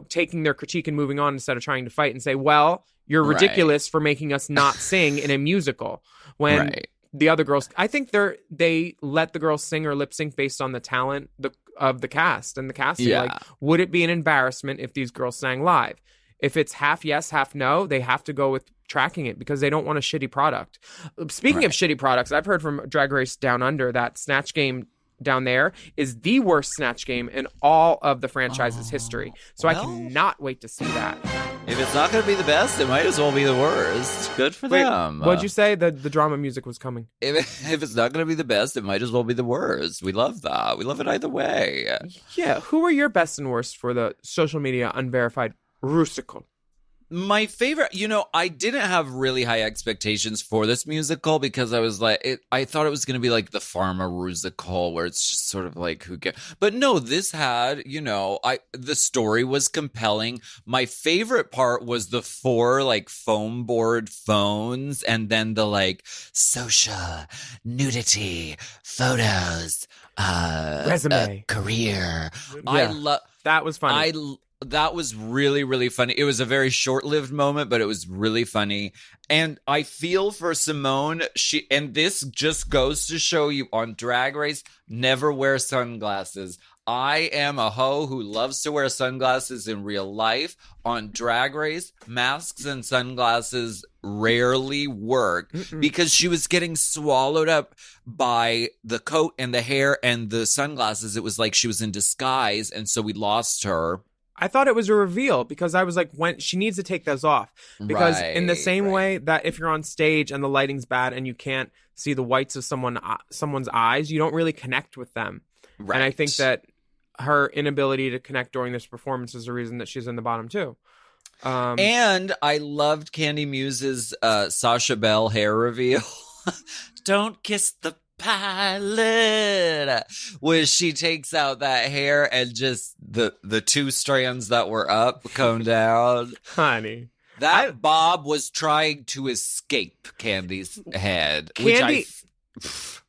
Speaker 3: taking their critique and moving on instead of trying to fight and say, well, you're ridiculous for making us not sing in a musical. When the other girls, I think they let the girls sing or lip sync based on the talent of the cast and the casting.
Speaker 2: Yeah.
Speaker 3: Like, would it be an embarrassment if these girls sang live? If it's half yes, half no, they have to go with tracking it because they don't want a shitty product. Speaking of shitty products, I've heard from Drag Race Down Under that Snatch Game down there is the worst Snatch Game in all of the franchise's history. So I cannot wait to see that.
Speaker 2: If it's not going to be the best, it might as well be the worst. Good for them.
Speaker 3: What'd you say? The drama music was coming.
Speaker 2: If it's not going to be the best, it might as well be the worst. We love that. We love it either way.
Speaker 3: Yeah. Who are your best and worst for the social media unverified Rusical?
Speaker 2: My favorite, I didn't have really high expectations for this musical because I was like, I thought it was going to be like the Pharma Rusical where it's just sort of like, who cares? But no, this had, the story was compelling. My favorite part was the 4 like foam board phones and then the like social nudity photos,
Speaker 3: resume,
Speaker 2: career.
Speaker 3: Yeah. That was funny.
Speaker 2: That was really, really funny. It was a very short-lived moment, but it was really funny. And I feel for Simone. And this just goes to show you on Drag Race, never wear sunglasses. I am a hoe who loves to wear sunglasses in real life. On Drag Race, masks and sunglasses rarely work because she was getting swallowed up by the coat and the hair and the sunglasses. It was like she was in disguise, and so we lost her.
Speaker 3: I thought it was a reveal because I was like, when she needs to take those off. Because in the same way that if you're on stage and the lighting's bad and you can't see the whites of someone's eyes, you don't really connect with them. Right. And I think that her inability to connect during this performance is the reason that she's in the bottom too.
Speaker 2: And I loved Candy Muse's Sasha Bell hair reveal. Don't kiss the pilot, where she takes out that hair and just the 2 strands that were up come down.
Speaker 3: Honey,
Speaker 2: that bob was trying to escape Candy's head.
Speaker 3: Candy,
Speaker 2: which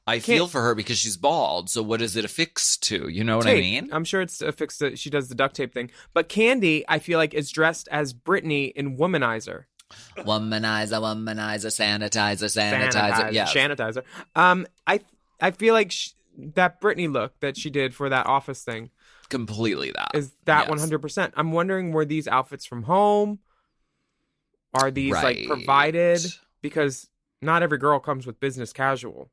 Speaker 2: I feel for her because she's bald. So what is it affixed to? You know what I mean?
Speaker 3: I'm sure it's affixed to, she does the duct tape thing. But Candy, I feel like, is dressed as Britney in Womanizer.
Speaker 2: Womanizer, sanitizer. Yeah,
Speaker 3: sanitizer. I feel like that Britney look that she did for that office thing,
Speaker 2: completely
Speaker 3: is that 100%. I'm wondering, were these outfits from home? Are these like provided? Because not every girl comes with business casual.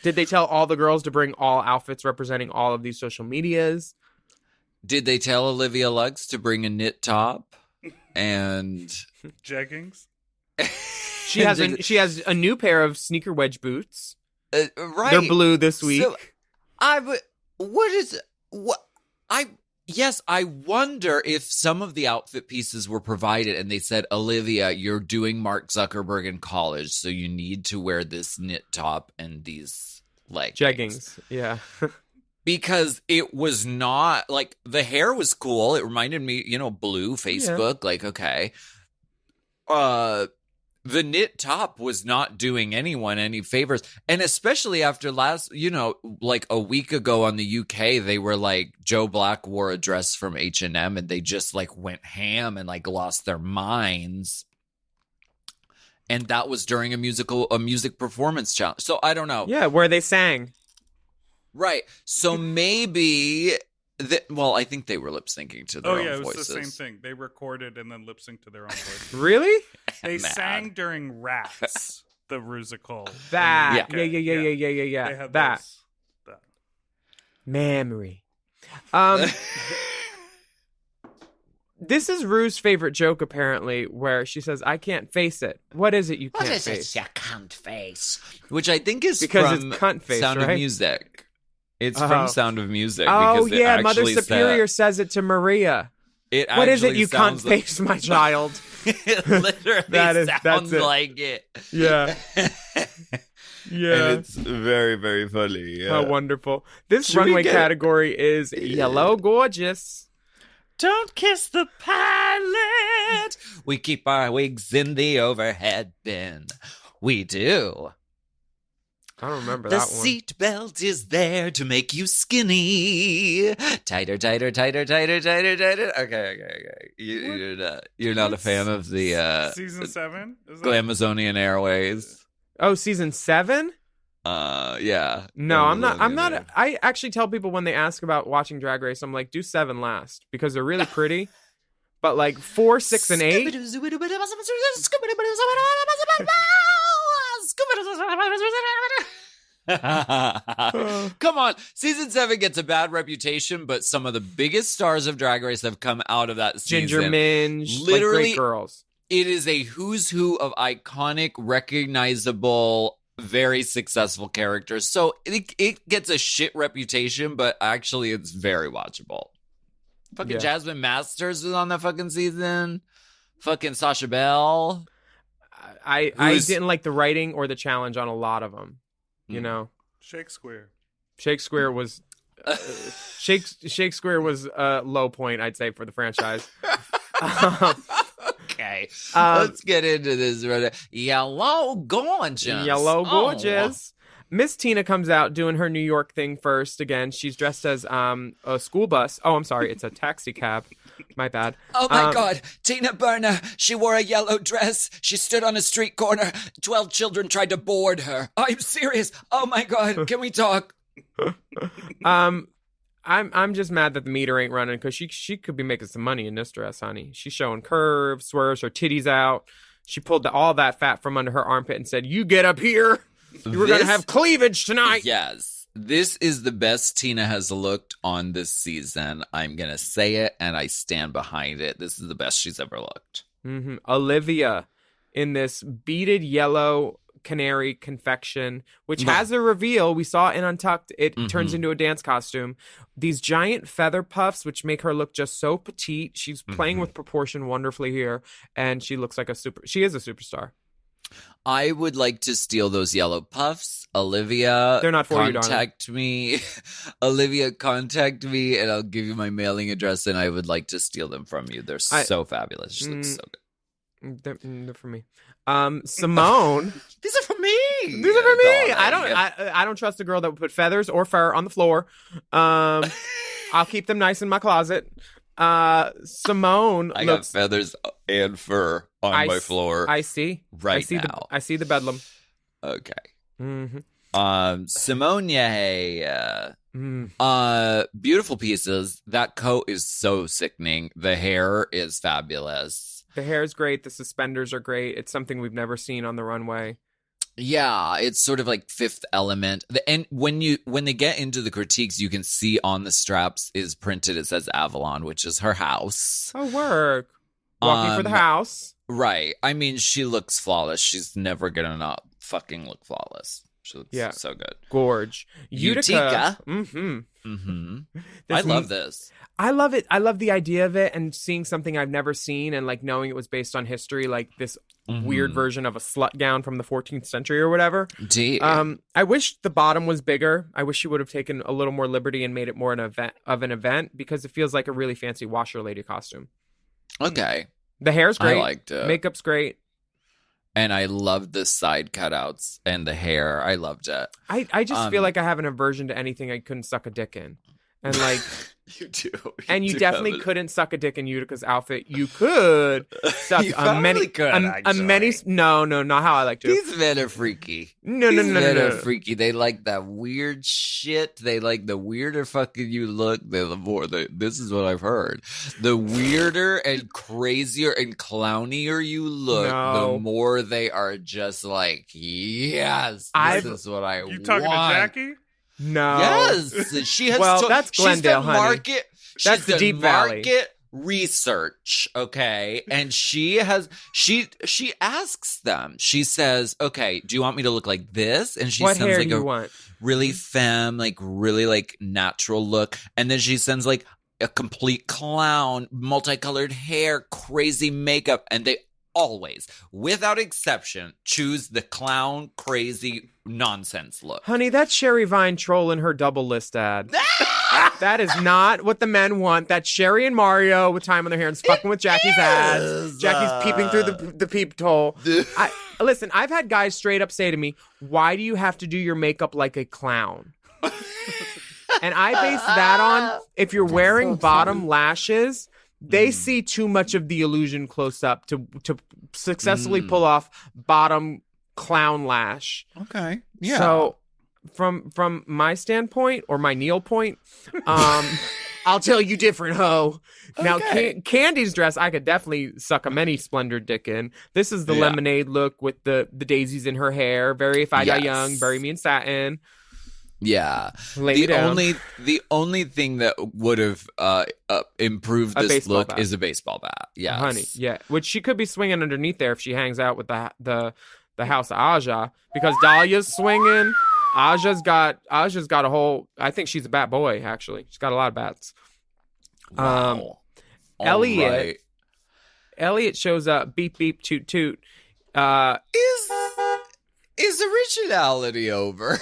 Speaker 3: Did they tell all the girls to bring all outfits representing all of these social medias?
Speaker 2: Did they tell Olivia Lux to bring a knit top and
Speaker 1: jeggings?
Speaker 3: She has a new pair of sneaker wedge boots.
Speaker 2: Right,
Speaker 3: they're blue this week.
Speaker 2: So, I wonder if some of the outfit pieces were provided and they said, Olivia, you're doing Mark Zuckerberg in college, so you need to wear this knit top and these leggings.
Speaker 3: Jeggings, yeah.
Speaker 2: Because it was not, like, the hair was cool. It reminded me, blue Facebook, like, okay. The knit top was not doing anyone any favors. And especially after like a week ago on the UK, they were like, Joe Black wore a dress from H&M and they just like went ham and like lost their minds. And that was during a music performance challenge. So I don't know.
Speaker 3: Yeah, where they sang.
Speaker 2: Right. So maybe... I think they were lip syncing to their own voices. Oh, yeah, it was
Speaker 1: the same thing. They recorded and then lip synced to their own voices.
Speaker 3: Really?
Speaker 1: They sang during Rats, the Rusical.
Speaker 3: That. Yeah.
Speaker 1: They had
Speaker 3: that.
Speaker 1: That.
Speaker 3: Memory. This is Rue's favorite joke, apparently, where she says, I can't face it. What is it you can't face?
Speaker 2: What is it you can't face? Which I think is
Speaker 3: because
Speaker 2: from
Speaker 3: it's cunt face,
Speaker 2: Sound
Speaker 3: right?
Speaker 2: of Music. It's from Sound of Music.
Speaker 3: Oh,
Speaker 2: because
Speaker 3: yeah, Mother Superior says it to Maria. What is it you can't face, my child?
Speaker 2: It literally sounds like it.
Speaker 3: Yeah. Yeah.
Speaker 2: And it's very, very funny. Yeah.
Speaker 3: How wonderful. This runway category is Yellow Gorgeous.
Speaker 2: Don't kiss the pilot. We keep our wigs in the overhead bin. We do.
Speaker 3: I don't remember
Speaker 2: The
Speaker 3: that one.
Speaker 2: seatbelt is there to make you skinny. Tighter, tighter, tighter, tighter, tighter, tighter. Okay. You're not a fan of the
Speaker 1: Season 7? Is that?
Speaker 2: Glamazonian Airways.
Speaker 3: Oh, season 7?
Speaker 2: Yeah.
Speaker 3: No, I'm not.
Speaker 2: Glamazonian.
Speaker 3: I actually tell people when they ask about watching Drag Race, I'm like, do 7 last because they're really pretty. But like 4, 6, and 8.
Speaker 2: Come on. Season 7 gets a bad reputation, but some of the biggest stars of Drag Race have come out of that season.
Speaker 3: Ginger Minge,
Speaker 2: Literally,
Speaker 3: like great girls.
Speaker 2: It is a who's who of iconic, recognizable, very successful characters. So it gets a shit reputation, but actually it's very watchable. Fucking
Speaker 3: Yeah.
Speaker 2: Jasmine Masters was on that fucking season. Fucking Sasha Bell.
Speaker 3: I didn't like the writing or the challenge on a lot of them. You know,
Speaker 1: Shakespeare.
Speaker 3: Shakespeare was Shakespeare was a low point, I'd say, for the franchise.
Speaker 2: Okay, let's get into this. Yellow Gorgeous.
Speaker 3: Yellow
Speaker 2: Oh.
Speaker 3: Gorgeous. Miss Tina comes out doing her New York thing first. Again, she's dressed as a school bus. Oh, I'm sorry, it's a taxi cab. My bad.
Speaker 2: Oh my God, Tina Burner. She wore a yellow dress. She stood on a street corner. 12 children tried to board her. I'm serious. Oh my God, can we talk?
Speaker 3: I'm just mad that the meter ain't running because she could be making some money in this dress, honey. She's showing curves, swerves, her titties out. She pulled all that fat from under her armpit and said, "You get up here. You were gonna have cleavage tonight."
Speaker 2: Yes. This is the best Tina has looked on this season. I'm going to say it, and I stand behind it. This is the best she's ever looked.
Speaker 3: Mm-hmm. Olivia in this beaded yellow canary confection, which has a reveal. We saw it in Untucked. It turns into a dance costume. These giant feather puffs, which make her look just so petite. She's playing with proportion wonderfully here, and she looks like she is a superstar.
Speaker 2: I would like to steal those yellow puffs. Olivia,
Speaker 3: They're not for you,
Speaker 2: contact me. Olivia, contact me, and I'll give you my mailing address, and I would like to steal them from you. They're so fabulous. She looks so good.
Speaker 3: They're for me. Simone.
Speaker 2: These are for me.
Speaker 3: These are for me. I don't trust a girl that would put feathers or fur on the floor. I'll keep them nice in my closet. Simone.
Speaker 2: I got feathers and fur on my floor.
Speaker 3: I see.
Speaker 2: Right now.
Speaker 3: I see the bedlam.
Speaker 2: Okay.
Speaker 3: Mm-hmm.
Speaker 2: Simone, beautiful pieces. That coat is so sickening. The hair is fabulous.
Speaker 3: The hair is great. The suspenders are great. It's something we've never seen on the runway.
Speaker 2: Yeah, it's sort of like Fifth Element. And when they get into the critiques, you can see on the straps is printed. It says Avalon, which is her house.
Speaker 3: Oh, work. Walking for the house.
Speaker 2: Right. I mean, she looks flawless. She's never gonna not fucking look flawless. She looks so good.
Speaker 3: Gorge.
Speaker 2: Utica.
Speaker 3: Mm-hmm.
Speaker 2: I love this.
Speaker 3: I love it. I love the idea of it and seeing something I've never seen and like knowing it was based on history, like this weird version of a slut gown from the 14th century or whatever. I wish the bottom was bigger. I wish she would have taken a little more liberty and made it more an event because it feels like a really fancy washer lady costume.
Speaker 2: Okay.
Speaker 3: The hair's great.
Speaker 2: I liked it.
Speaker 3: Makeup's great.
Speaker 2: And I loved the side cutouts and the hair. I loved it.
Speaker 3: I just feel like I have an aversion to anything I couldn't suck a dick in. And like
Speaker 2: you do.
Speaker 3: You definitely couldn't suck a dick in Utica's outfit. You could suck a many No, not how I like to.
Speaker 2: These men are freaky.
Speaker 3: No.
Speaker 2: These men are freaky. They like that weird shit. They like the weirder fucking you look, this is what I've heard. The weirder and crazier and clownier you look, the more they are just like, yes, this is what I want.
Speaker 1: You talking to Jackie?
Speaker 3: No.
Speaker 2: Yes, she has.
Speaker 3: Well, that's Glendale, honey.
Speaker 2: That's
Speaker 3: the Deep Valley.
Speaker 2: Market research, okay, and she asks them. She says, "Okay, do you want me to look like this?" And she
Speaker 3: what
Speaker 2: sends
Speaker 3: hair
Speaker 2: like
Speaker 3: do you want?
Speaker 2: Really femme, like really like natural look, and then she sends like a complete clown, multicolored hair, crazy makeup, and they always, without exception, choose the clown crazy nonsense look.
Speaker 3: Honey, that's Sherry Vine trolling her double list ad. That is not what the men want. That's Sherry and Mario with time on their hands fucking with Jackie's ads. Jackie's peeping through the peep hole. Listen, I've had guys straight up say to me, "Why do you have to do your makeup like a clown?" And I base that on if you're wearing bottom lashes, they see too much of the illusion close up to successfully pull off bottom clown lash.
Speaker 2: Okay. Yeah.
Speaker 3: So from my standpoint or my Neil point, I'll tell you different, ho. Now, Candy's dress, I could definitely suck a many Splendor dick in. This is the lemonade look with the daisies in her hair. Very If I Die Young, Bury Me in Satin.
Speaker 2: Yeah.
Speaker 3: Lay me down.
Speaker 2: The only thing that would have improved
Speaker 3: A
Speaker 2: this
Speaker 3: baseball
Speaker 2: look
Speaker 3: bat.
Speaker 2: is a baseball bat. Yes.
Speaker 3: Honey, yeah. Which she could be swinging underneath there if she hangs out with the house of Aja. Because Dahlia's swinging. Aja's got a whole... I think she's a bat boy, actually. She's got a lot of bats.
Speaker 2: Wow.
Speaker 3: Elliot shows up, beep, beep, toot, toot.
Speaker 2: Is originality over?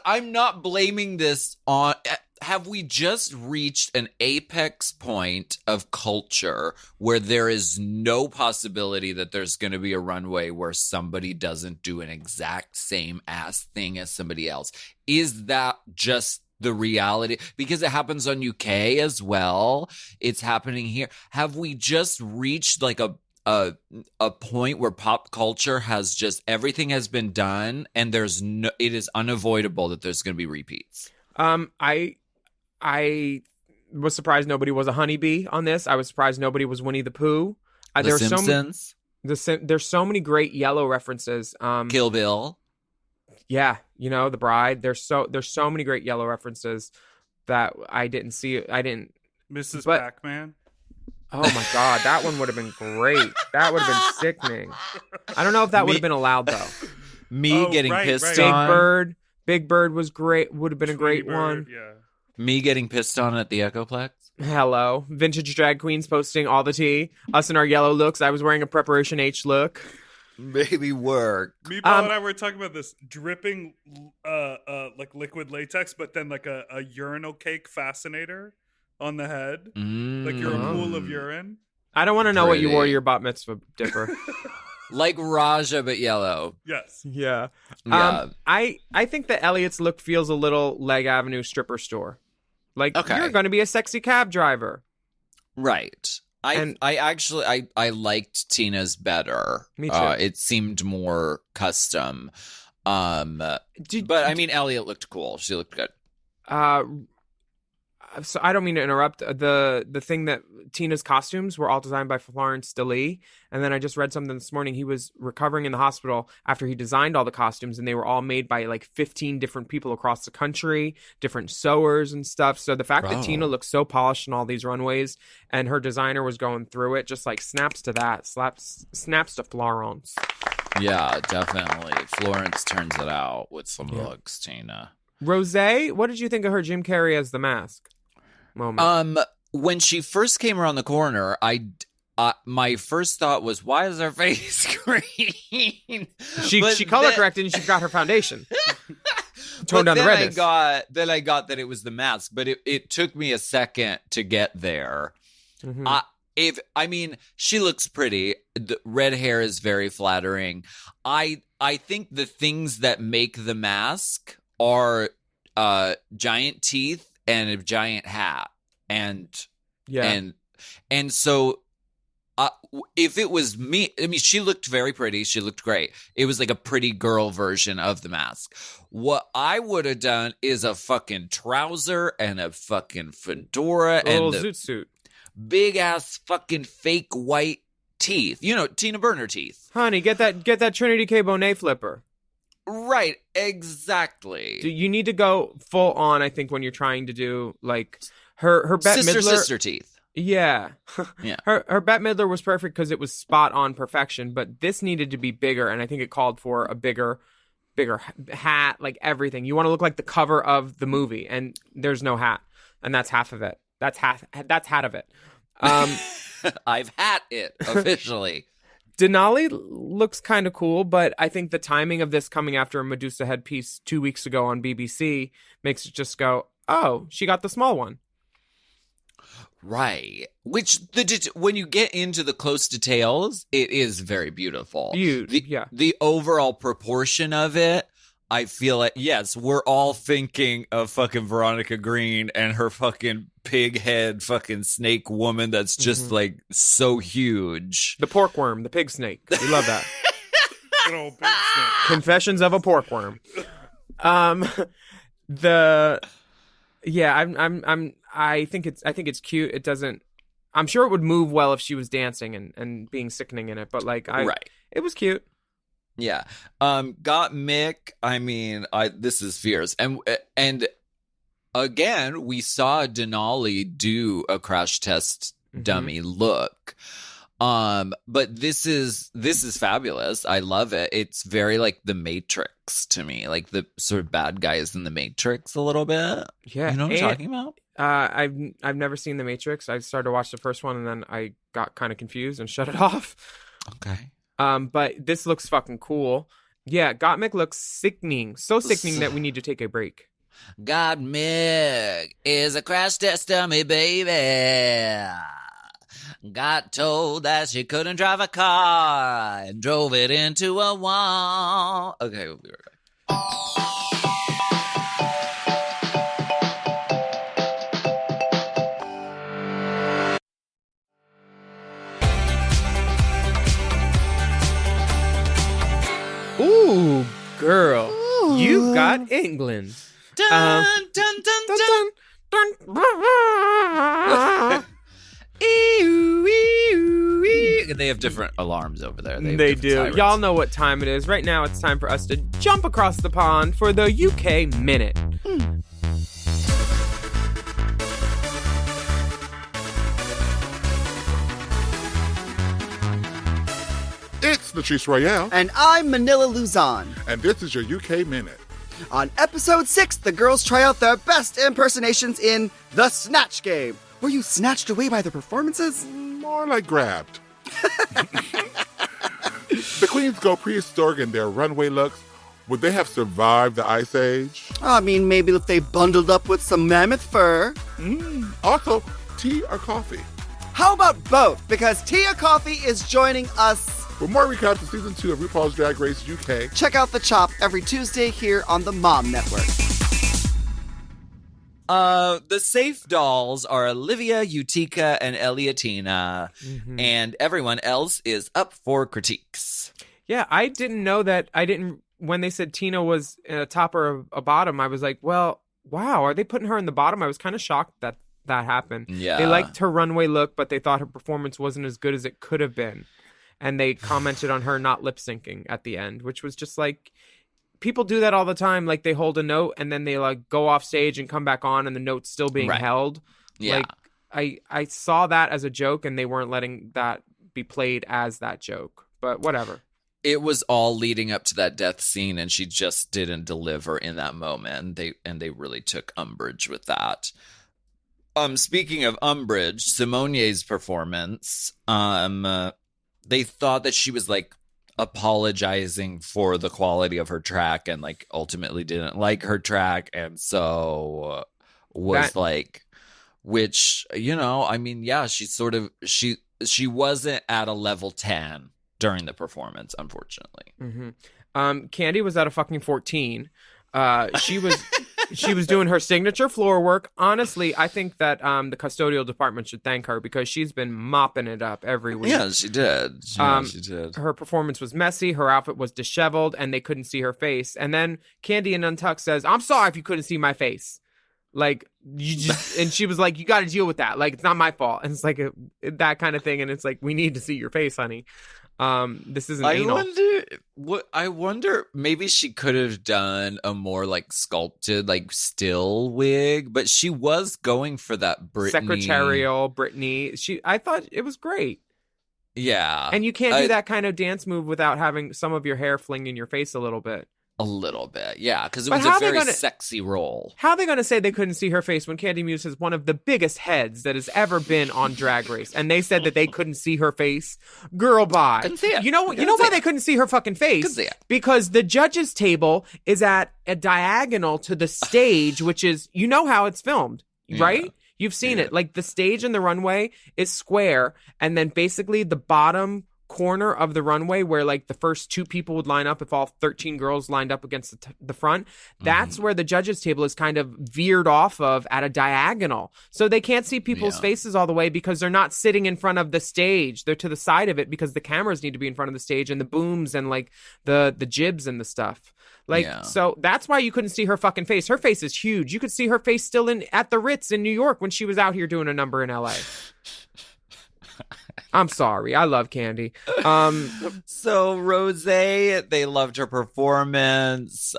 Speaker 2: I'm not blaming this on... Have we just reached an apex point of culture where there is no possibility that there's going to be a runway where somebody doesn't do an exact same ass thing as somebody else? Is that just the reality? Because it happens on UK as well. It's happening here. Have we just reached like a point where pop culture has just everything has been done and it is unavoidable that there's going to be repeats?
Speaker 3: I was surprised nobody was a honeybee on this. I was surprised nobody was Winnie the Pooh.
Speaker 2: The Simpsons?
Speaker 3: There's so many great yellow references.
Speaker 2: Kill Bill.
Speaker 3: Yeah, The Bride. There's so many great yellow references that I didn't see.
Speaker 1: Mrs.
Speaker 3: But-
Speaker 1: Pac-Man.
Speaker 3: Oh my God, that one would have been great. That would have been sickening. I don't know if that would have been allowed though.
Speaker 2: Getting pissed
Speaker 3: Big
Speaker 2: on.
Speaker 3: Big Bird was great. Would have been a great
Speaker 1: Tweety
Speaker 3: one.
Speaker 1: Bird, yeah.
Speaker 2: Me getting pissed on at the Echoplex.
Speaker 3: Hello. Vintage drag queens posting all the tea. Us in our yellow looks. I was wearing a Preparation H look.
Speaker 2: Baby work.
Speaker 1: Me, Paul, and I were talking about this dripping, like liquid latex, but then like a urinal cake fascinator on the head, like you're a pool of urine.
Speaker 3: I don't want to know what you
Speaker 2: Pretty.
Speaker 3: wore to your bat mitzvah, Dipper.
Speaker 2: Like Raja, but yellow.
Speaker 1: Yes.
Speaker 3: Yeah.
Speaker 2: Yeah.
Speaker 3: I think that Elliot's look feels a little Leg Avenue stripper store. Like,
Speaker 2: Okay.
Speaker 3: you're going to be a sexy cab driver.
Speaker 2: Right. I liked Tina's better.
Speaker 3: Me too.
Speaker 2: It seemed more custom. But I mean, Elliot looked cool. She looked good.
Speaker 3: So I don't mean to interrupt. The thing that Tina's costumes were all designed by Florence DeLee, and then I just read something this morning. He was recovering in the hospital after he designed all the costumes, and they were all made by like 15 different people across the country, different sewers and stuff. So the fact that Tina looks so polished in all these runways, and her designer was going through it, just like snaps to that, snaps to Florence.
Speaker 2: Yeah, definitely. Florence turns it out with some looks, Tina.
Speaker 3: Rosé, what did you think of her Jim Carrey as the mask moment?
Speaker 2: When she first came around the corner, my first thought was, why is her face green?
Speaker 3: She color corrected and she got her foundation. Toned down the redness.
Speaker 2: Then I got that it was the mask, but it took me a second to get there.
Speaker 3: Mm-hmm.
Speaker 2: She looks pretty. The red hair is very flattering. I think the things that make the mask are giant teeth and a giant hat, and so if it was me, I mean, she looked very pretty. She looked great. It was like a pretty girl version of the mask. What I would have done is a fucking trouser and a fucking fedora and the
Speaker 3: zoot suit.
Speaker 2: big ass fucking fake white teeth. Tina Burner teeth.
Speaker 3: Honey, get that Trinity K. Bonet flipper.
Speaker 2: Right, exactly.
Speaker 3: You need to go full on, I think, when you're trying to do like her Bette Midler.
Speaker 2: Sister teeth.
Speaker 3: Yeah.
Speaker 2: Yeah.
Speaker 3: Her Bette Midler was perfect because it was spot on perfection, but this needed to be bigger, and I think it called for a bigger hat, like everything. You want to look like the cover of the movie, and there's no hat, and that's half of it. That's hat of it.
Speaker 2: I've had it officially.
Speaker 3: Denali looks kind of cool, but I think the timing of this coming after a Medusa headpiece 2 weeks ago on BBC makes it just go, oh, she got the small one.
Speaker 2: Right. Which when you get into the close details, it is very beautiful. The overall proportion of it, I feel like, yes, we're all thinking of fucking Veronica Green and her fucking pig head fucking snake woman that's just like so huge.
Speaker 3: The pork worm, the pig snake. We love that.
Speaker 1: Good old pig snake.
Speaker 3: Confessions of a pork worm. I think it's cute. It doesn't. I'm sure it would move well if she was dancing and being sickening in it. But it was cute.
Speaker 2: Yeah. Got Mick. I mean, this is fierce. And again, we saw Denali do a crash test dummy look. But this is fabulous. I love it. It's very like the Matrix to me, like the sort of bad guys in the Matrix a little bit.
Speaker 3: Yeah.
Speaker 2: You know what I'm talking about?
Speaker 3: I've never seen the Matrix. I started to watch the first one and then I got kind of confused and shut it off.
Speaker 2: Okay.
Speaker 3: But this looks fucking cool. Yeah, Gottmik looks sickening. So sickening that we need to take a break.
Speaker 2: Gottmik is a crash test dummy, baby. Got told that she couldn't drive a car and drove it into a wall. Okay, we'll be right back.
Speaker 3: Ooh, girl, you've got England.
Speaker 2: Dun, dun, dun, dun, dun. They have different alarms over there.
Speaker 3: They do. Sirens. Y'all know what time it is. Right now, it's time for us to jump across the pond for the UK Minute.
Speaker 8: It's Latrice Royale.
Speaker 9: And I'm Manila Luzon.
Speaker 8: And this is your UK Minute.
Speaker 9: On episode 6, the girls try out their best impersonations in The Snatch Game. Were you snatched away by the performances?
Speaker 8: More like grabbed. The queens go prehistoric in their runway looks. Would they have survived the Ice Age?
Speaker 9: I mean, maybe if they bundled up with some mammoth fur.
Speaker 8: Also, tea or coffee?
Speaker 9: How about both? Because tea or coffee is joining us.
Speaker 8: For more recaps of Season 2 of RuPaul's Drag Race UK,
Speaker 9: check out The Chop every Tuesday here on the Mom Network.
Speaker 2: The safe dolls are Olivia, Utica, and Elliottina, and everyone else is up for critiques.
Speaker 3: Yeah, I didn't know that. When they said Tina was a top or a bottom, I was like, well, wow, are they putting her in the bottom? I was kind of shocked that happened.
Speaker 2: Yeah.
Speaker 3: They liked her runway look, but they thought her performance wasn't as good as it could have been. And they commented on her not lip syncing at the end, which was just like, people do that all the time. Like, they hold a note and then they like go off stage and come back on and the note's still being held.
Speaker 2: Yeah.
Speaker 3: Like, I saw that as a joke and they weren't letting that be played as that joke, but whatever.
Speaker 2: It was all leading up to that death scene and she just didn't deliver in that moment. They really took umbrage with that. Speaking of umbrage, Simone's performance, they thought that she was like apologizing for the quality of her track and like ultimately didn't like her track. And so which, you know, I mean, yeah, she wasn't at a level 10 during the performance, unfortunately.
Speaker 3: Candy was at a fucking 14. She was doing her signature floor work. Honestly, I think that the custodial department should thank her because she's been mopping it up every week.
Speaker 2: Yeah, she did. She did.
Speaker 3: Her performance was messy. Her outfit was disheveled, and they couldn't see her face. And then Candy in Untucked says, "I'm sorry if you couldn't see my face." Like, you just, and she was like, "You got to deal with that. Like, it's not my fault." And it's like that kind of thing. And it's like, we need to see your face, honey. This isn't anal.
Speaker 2: I wonder maybe she could have done a more like sculpted, like still wig, but she was going for that
Speaker 3: secretarial Britney. I thought it was great.
Speaker 2: Yeah.
Speaker 3: And you can't do that kind of dance move without having some of your hair fling in your face a little bit.
Speaker 2: A little bit, yeah, because it was a very sexy role.
Speaker 3: How are they going to say they couldn't see her face when Candy Muse has one of the biggest heads that has ever been on Drag Race, and they said that they couldn't see her face? Girl, bye.
Speaker 2: Couldn't see it.
Speaker 3: You know why they couldn't see her fucking face?
Speaker 2: Couldn't see it.
Speaker 3: Because the judges' table is at a diagonal to the stage, which is, you know how it's filmed, right? You've seen it. Like, the stage and the runway is square, and then basically the bottom corner of the runway where, like, the first 2 people would line up if all 13 girls lined up against the front, that's where the judges table is kind of veered off of at a diagonal. So they can't see people's faces all the way because they're not sitting in front of the stage. They're to the side of it because the cameras need to be in front of the stage and the booms and, like, the jibs and the stuff. Like, so that's why you couldn't see her fucking face. Her face is huge. You could see her face still at the Ritz in New York when she was out here doing a number in LA. I'm sorry. I love Candy.
Speaker 2: So Rose, they loved her performance.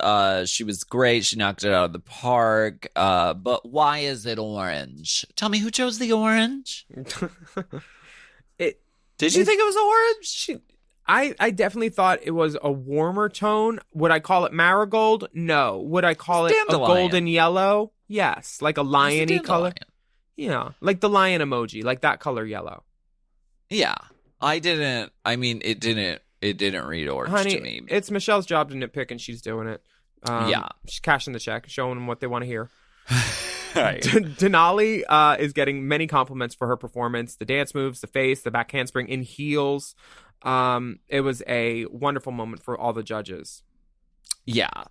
Speaker 2: She was great. She knocked it out of the park. But why is it orange? Tell me, who chose the orange? Did you think it was orange?
Speaker 3: I definitely thought it was a warmer tone. Would I call it marigold? No. Would I call it a golden yellow? Yes. Like a lion-y color? Yeah. Like the lion emoji. Like that color yellow.
Speaker 2: Yeah. It didn't read orange to me.
Speaker 3: It's Michelle's job to nitpick, and she's doing it. She's cashing the check, showing them what they want to hear.
Speaker 2: Right.
Speaker 3: Denali is getting many compliments for her performance. The dance moves, the face, the back handspring in heels. It was a wonderful moment for all the judges.
Speaker 2: Yeah.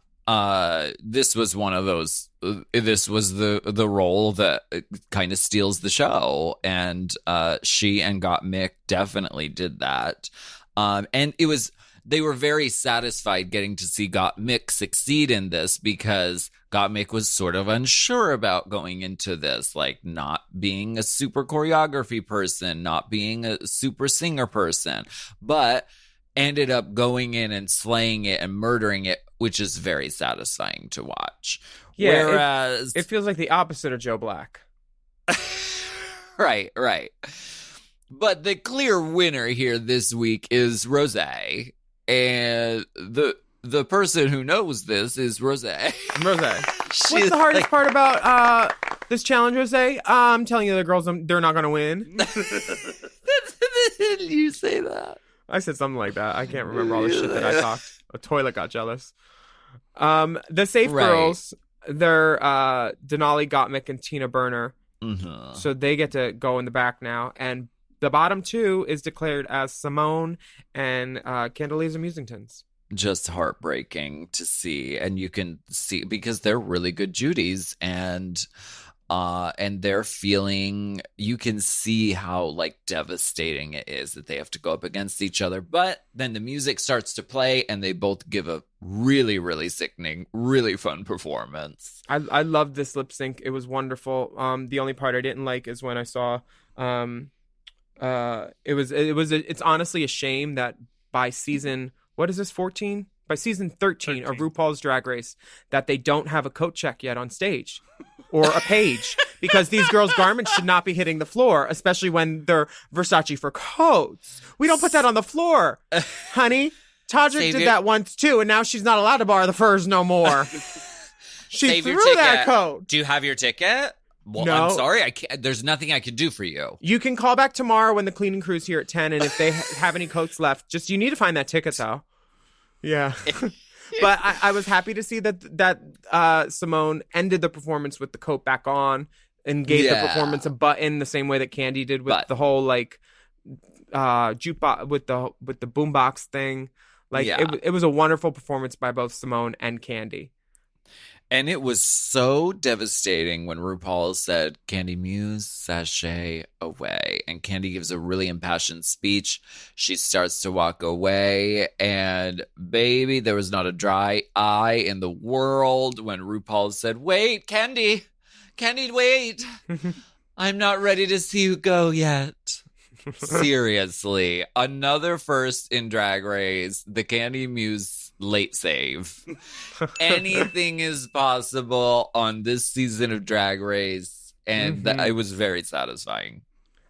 Speaker 2: This was one of those. This was the role that kind of steals the show, and she and Gottmik definitely did that. And they were very satisfied getting to see Gottmik succeed in this, because Gottmik was sort of unsure about going into this, like not being a super choreography person, not being a super singer person, but ended up going in and slaying it and murdering it, which is very satisfying to watch.
Speaker 3: Yeah,
Speaker 2: whereas
Speaker 3: it feels like the opposite of Joe Black.
Speaker 2: Right. But the clear winner here this week is Rose, and the person who knows this is Rose.
Speaker 3: What's the hardest part about this challenge, Rose? I'm telling you, the girls, they're not going to win.
Speaker 2: You say that.
Speaker 3: I said something like that. I can't remember all the shit that I talked. A toilet got jealous. The safe girls, they're Denali, Gottmik, and Tina Burner.
Speaker 2: Mm-hmm.
Speaker 3: So they get to go in the back now. And the bottom 2 is declared as Simone and Candelisa Musingtons.
Speaker 2: Just heartbreaking to see. And you can see, because they're really good Judies, and they're feeling, you can see how like devastating it is that they have to go up against each other. But then the music starts to play, and they both give a really, really sickening, really fun performance.
Speaker 3: I loved this lip sync. It was wonderful. The only part I didn't like is when I saw it's honestly a shame that by season, what is this, 14? By season 13 of RuPaul's Drag Race, that they don't have a coat check yet on stage or a page, because these girls' garments should not be hitting the floor, especially when they're Versace for coats. We don't put that on the floor, honey. Todrick did that once too, and now she's not allowed to borrow the furs no more. She threw that coat.
Speaker 2: Do you have your ticket? Well,
Speaker 3: no.
Speaker 2: I'm sorry, I can't. There's nothing I can do for you.
Speaker 3: You can call back tomorrow when the cleaning crew's here at 10, and if they have any coats left, you need to find that ticket though. Yeah. But I was happy to see that Simone ended the performance with the coat back on and gave the performance a button, the same way that Candy did with the whole like jukebox with the boombox thing. Like it was a wonderful performance by both Simone and Candy.
Speaker 2: And it was so devastating when RuPaul said, "Candy Muse, sashay away." And Candy gives a really impassioned speech. She starts to walk away. And baby, there was not a dry eye in the world when RuPaul said, "Wait, Candy, wait. I'm not ready to see you go yet." Seriously, another first in Drag Race, the Candy Muse late save. Anything is possible on this season of Drag Race, and it was very satisfying.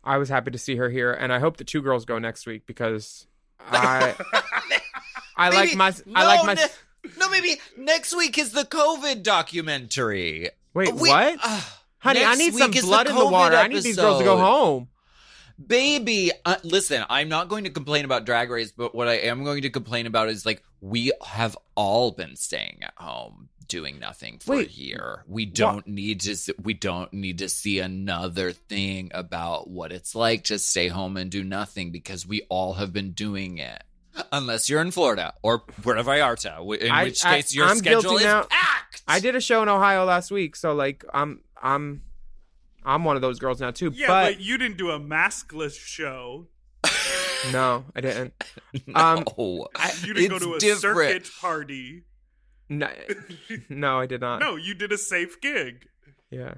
Speaker 3: I was happy to see her here, and I hope the 2 girls go next week, because I
Speaker 2: No, maybe next week is the COVID documentary.
Speaker 3: Wait, what? Honey, I need some blood in the water. I need these girls to go home.
Speaker 2: Baby, listen, I'm not going to complain about Drag Race, but what I am going to complain about is, like, we have all been staying at home doing nothing for a year. We don't need to see another thing about what it's like to stay home and do nothing, because we all have been doing it. Unless you're in Florida or Puerto Vallarta, in which case your schedule is packed.
Speaker 3: I did a show in Ohio last week, so like I'm one of those girls now too.
Speaker 1: Yeah, but you didn't do a maskless show.
Speaker 3: No, I didn't.
Speaker 2: No,
Speaker 1: you didn't go to a circuit party.
Speaker 3: No, I did not.
Speaker 1: No, you did a safe gig.
Speaker 3: Yeah.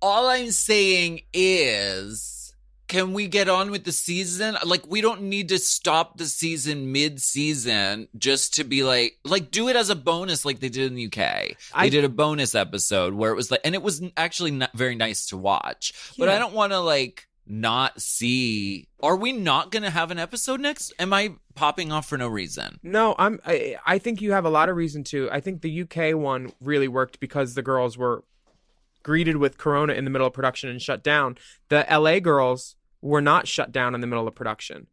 Speaker 2: All I'm saying is, can we get on with the season? Like, we don't need to stop the season mid-season just to be like do it as a bonus like they did in the UK. They did a bonus episode where it was like, and it was actually not very nice to watch. But I don't want to like not see. Are we not going to have an episode next? Am I popping off for no reason?
Speaker 3: No, I think you have a lot of reason to. I think the UK one really worked because the girls were greeted with corona in the middle of production and shut down. The LA girls were not shut down in the middle of production.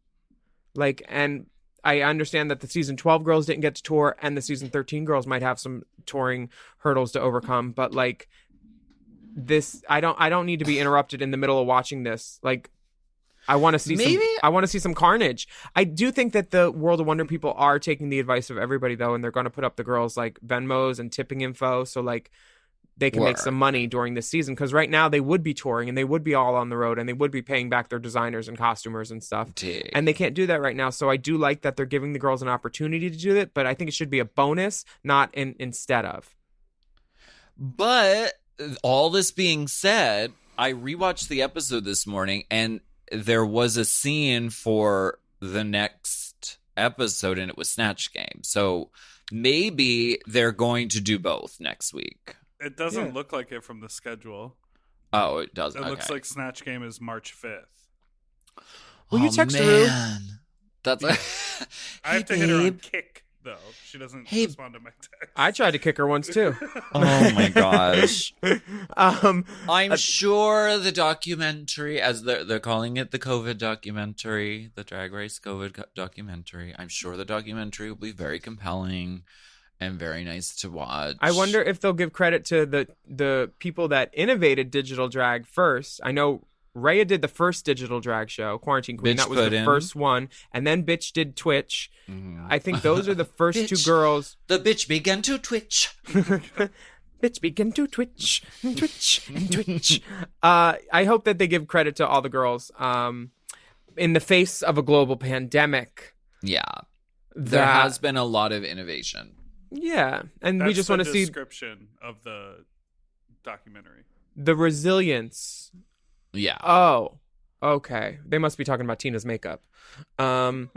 Speaker 3: Like, and I understand that the season 12 girls didn't get to tour and the season 13 girls might have some touring hurdles to overcome, but like this, I don't need to be interrupted in the middle of watching this. Like, I want to see some carnage. I do think that the World of Wonder people are taking the advice of everybody though, and they're going to put up the girls like Venmos and tipping info, so like they can make some money during this season, because right now they would be touring and they would be all on the road and they would be paying back their designers and costumers and stuff. And they can't do that right now. So I do like that they're giving the girls an opportunity to do it, but I think it should be a bonus, not instead of.
Speaker 2: But all this being said, I rewatched the episode this morning and there was a scene for the next episode and it was Snatch Game. So maybe they're going to do both next week.
Speaker 1: It doesn't look like it from the schedule.
Speaker 2: Oh, it doesn't.
Speaker 1: It looks like Snatch Game is March 5th.
Speaker 3: Will you text Rue?
Speaker 2: That's
Speaker 1: I have to hit her on Kick, though. She doesn't respond to my text.
Speaker 3: I tried to kick her once, too.
Speaker 2: Oh, my gosh. I'm sure the documentary, as they're calling it, the COVID documentary, the Drag Race COVID documentary, I'm sure the documentary will be very compelling and very nice to watch.
Speaker 3: I wonder if they'll give credit to the people that innovated digital drag first. I know Raya did the first digital drag show, Quarantine Queen. That was the first one. And then Bitch did Twitch. I think those are the first two girls.
Speaker 2: The bitch began to twitch.
Speaker 3: Bitch began to twitch, twitch, and twitch. I hope that they give credit to all the girls. In the face of a global pandemic.
Speaker 2: Yeah. There has been a lot of innovation.
Speaker 3: Yeah, and we just want to see
Speaker 1: description of the documentary.
Speaker 3: The resilience.
Speaker 2: Yeah.
Speaker 3: Oh, okay. They must be talking about Tina's makeup. Did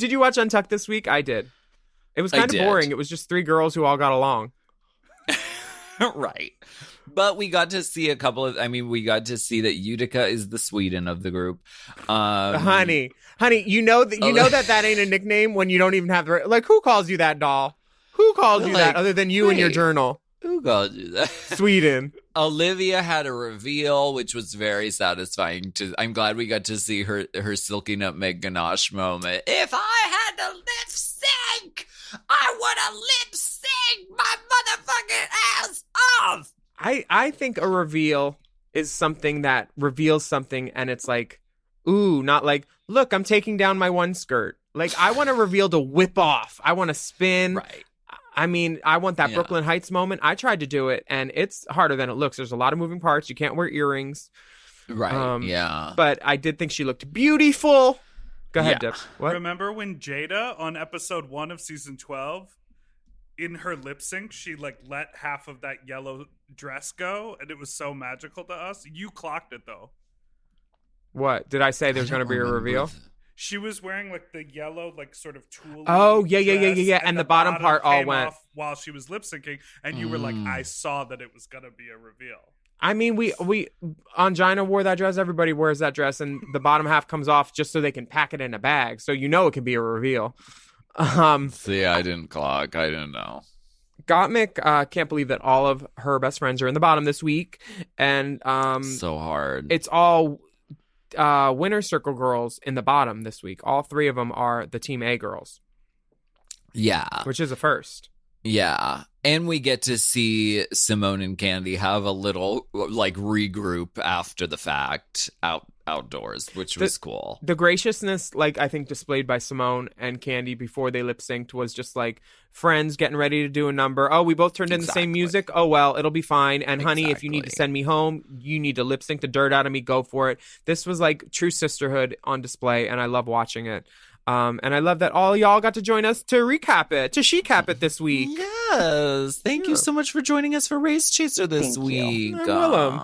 Speaker 3: you watch Untucked this week? I did. It was kind of boring. It was just three girls who all got along.
Speaker 2: Right. But we got to see we got to see that Utica is the Sweden of the group.
Speaker 3: Honey, you know that ain't a nickname when you don't even have the like. Who calls you that, doll? Who calls you that other than you and your journal?
Speaker 2: Who called you that?
Speaker 3: Sweden.
Speaker 2: Olivia had a reveal, which was very satisfying. I'm glad we got to see her silky nutmeg ganache moment. If I had to lip sync, I would have lip synced my motherfucking ass off.
Speaker 3: I think a reveal is something that reveals something, and it's like, ooh, not like, look, I'm taking down my one skirt. Like, I want a reveal to whip off. I want to spin.
Speaker 2: Right.
Speaker 3: I mean, I want that Brooklyn Heights moment. I tried to do it, and it's harder than it looks. There's a lot of moving parts. You can't wear earrings.
Speaker 2: Right, yeah.
Speaker 3: But I did think she looked beautiful. Go ahead, Dips. What?
Speaker 1: Remember when Jada, on episode 1 of season 12, in her lip sync, she like let half of that yellow dress go, and it was so magical to us. You clocked it, though.
Speaker 3: What? Did I say there's going to be a reveal?
Speaker 1: She was wearing like the yellow, like sort of tulle.
Speaker 3: Oh, yeah. And the bottom part all went
Speaker 1: off while she was lip syncing, and you were like, I saw that it was gonna be a reveal.
Speaker 3: I mean, we Angina wore that dress. Everybody wears that dress, and the bottom half comes off just so they can pack it in a bag, so you know it can be a reveal.
Speaker 2: See, I didn't clock. I didn't know.
Speaker 3: Gottmik can't believe that all of her best friends are in the bottom this week, and
Speaker 2: so hard.
Speaker 3: It's all winner circle girls in the bottom this week. All three of them are the Team A girls.
Speaker 2: Yeah.
Speaker 3: Which is a first.
Speaker 2: Yeah. And we get to see Simone and Candy have a little like regroup after the fact outdoors, which was cool.
Speaker 3: The graciousness, like I think displayed by Simone and Candy before they lip synced was just like friends getting ready to do a number. Oh, we both turned in the same music. Oh, well, it'll be fine. And honey, if you need to send me home, you need to lip sync the dirt out of me, go for it. This was like true sisterhood on display, and I love watching it. And I love that all y'all got to join us to recap it, to she-cap it this week.
Speaker 2: Yes. Thank you so much for joining us for Race Chaser this week.
Speaker 3: I'm Willam.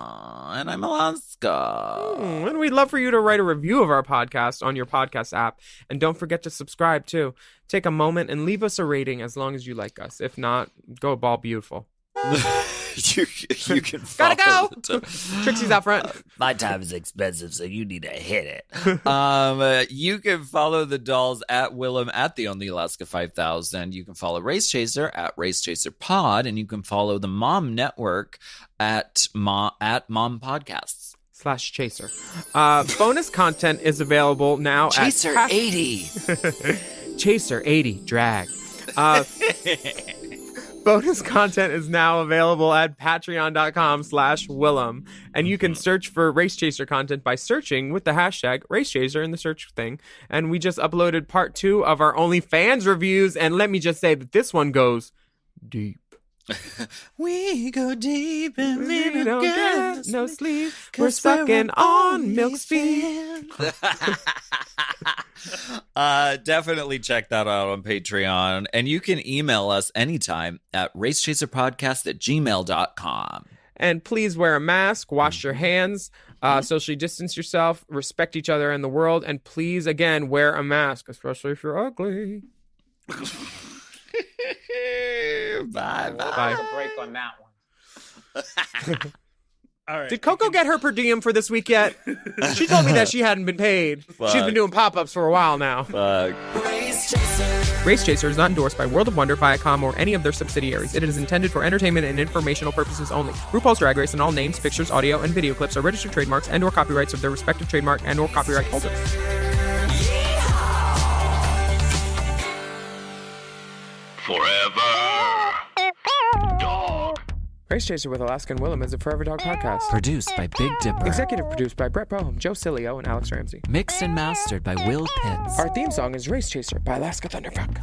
Speaker 2: And I'm Alaska.
Speaker 3: And we'd love for you to write a review of our podcast on your podcast app. And don't forget to subscribe, too. Take a moment and leave us a rating as long as you like us. If not, go ball beautiful.
Speaker 2: you can follow
Speaker 3: Gotta go! Trixie's out front.
Speaker 2: My time is expensive, so you need to hit it. You can follow the dolls at Willam at the Only Alaska 5000. You can follow Race Chaser at Race Chaser Pod, and you can follow the Mom Network at Mom Podcasts.
Speaker 3: /Chaser. Bonus content is available now
Speaker 2: Chaser
Speaker 3: at
Speaker 2: 80.
Speaker 3: Chaser 80 drag. Bonus content is now available at patreon.com/Willam. And you can search for Race Chaser content by searching with the hashtag Race Chaser in the search thing. And we just uploaded part 2 of our OnlyFans reviews. And let me just say that this one goes deep.
Speaker 2: We go deep and we
Speaker 3: don't get no sleep. We're sucking on milk's feet.
Speaker 2: Definitely check that out on Patreon. And you can email us anytime at racechaserpodcast@gmail.com.
Speaker 3: And please wear a mask, wash your hands, socially distance yourself, respect each other and the world, and please, again, wear a mask, especially if you're ugly.
Speaker 2: Bye.
Speaker 3: Bye.
Speaker 10: A break on that one.
Speaker 1: All right.
Speaker 3: Did Coco get her per diem for this week yet? She told me that she hadn't been paid.
Speaker 2: Fuck.
Speaker 3: She's been doing pop-ups for a while now.
Speaker 2: Fuck.
Speaker 5: Race Chaser.
Speaker 3: Race Chaser is not endorsed by World of Wonder, Viacom, or any of their subsidiaries. It is intended for entertainment and informational purposes only. RuPaul's Drag Race and all names, pictures, audio, and video clips are registered trademarks and/or copyrights of their respective trademark and/or copyright holders.
Speaker 4: Forever Dog.
Speaker 3: Race Chaser with Alaska and Willam is a Forever Dog podcast.
Speaker 2: Produced by Big Dipper.
Speaker 3: Executive produced by Brett Boehm, Joe Cilio, and Alex Ramsey.
Speaker 2: Mixed and mastered by Will Pitts.
Speaker 3: Our theme song is Race Chaser by Alaska Thunderfuck.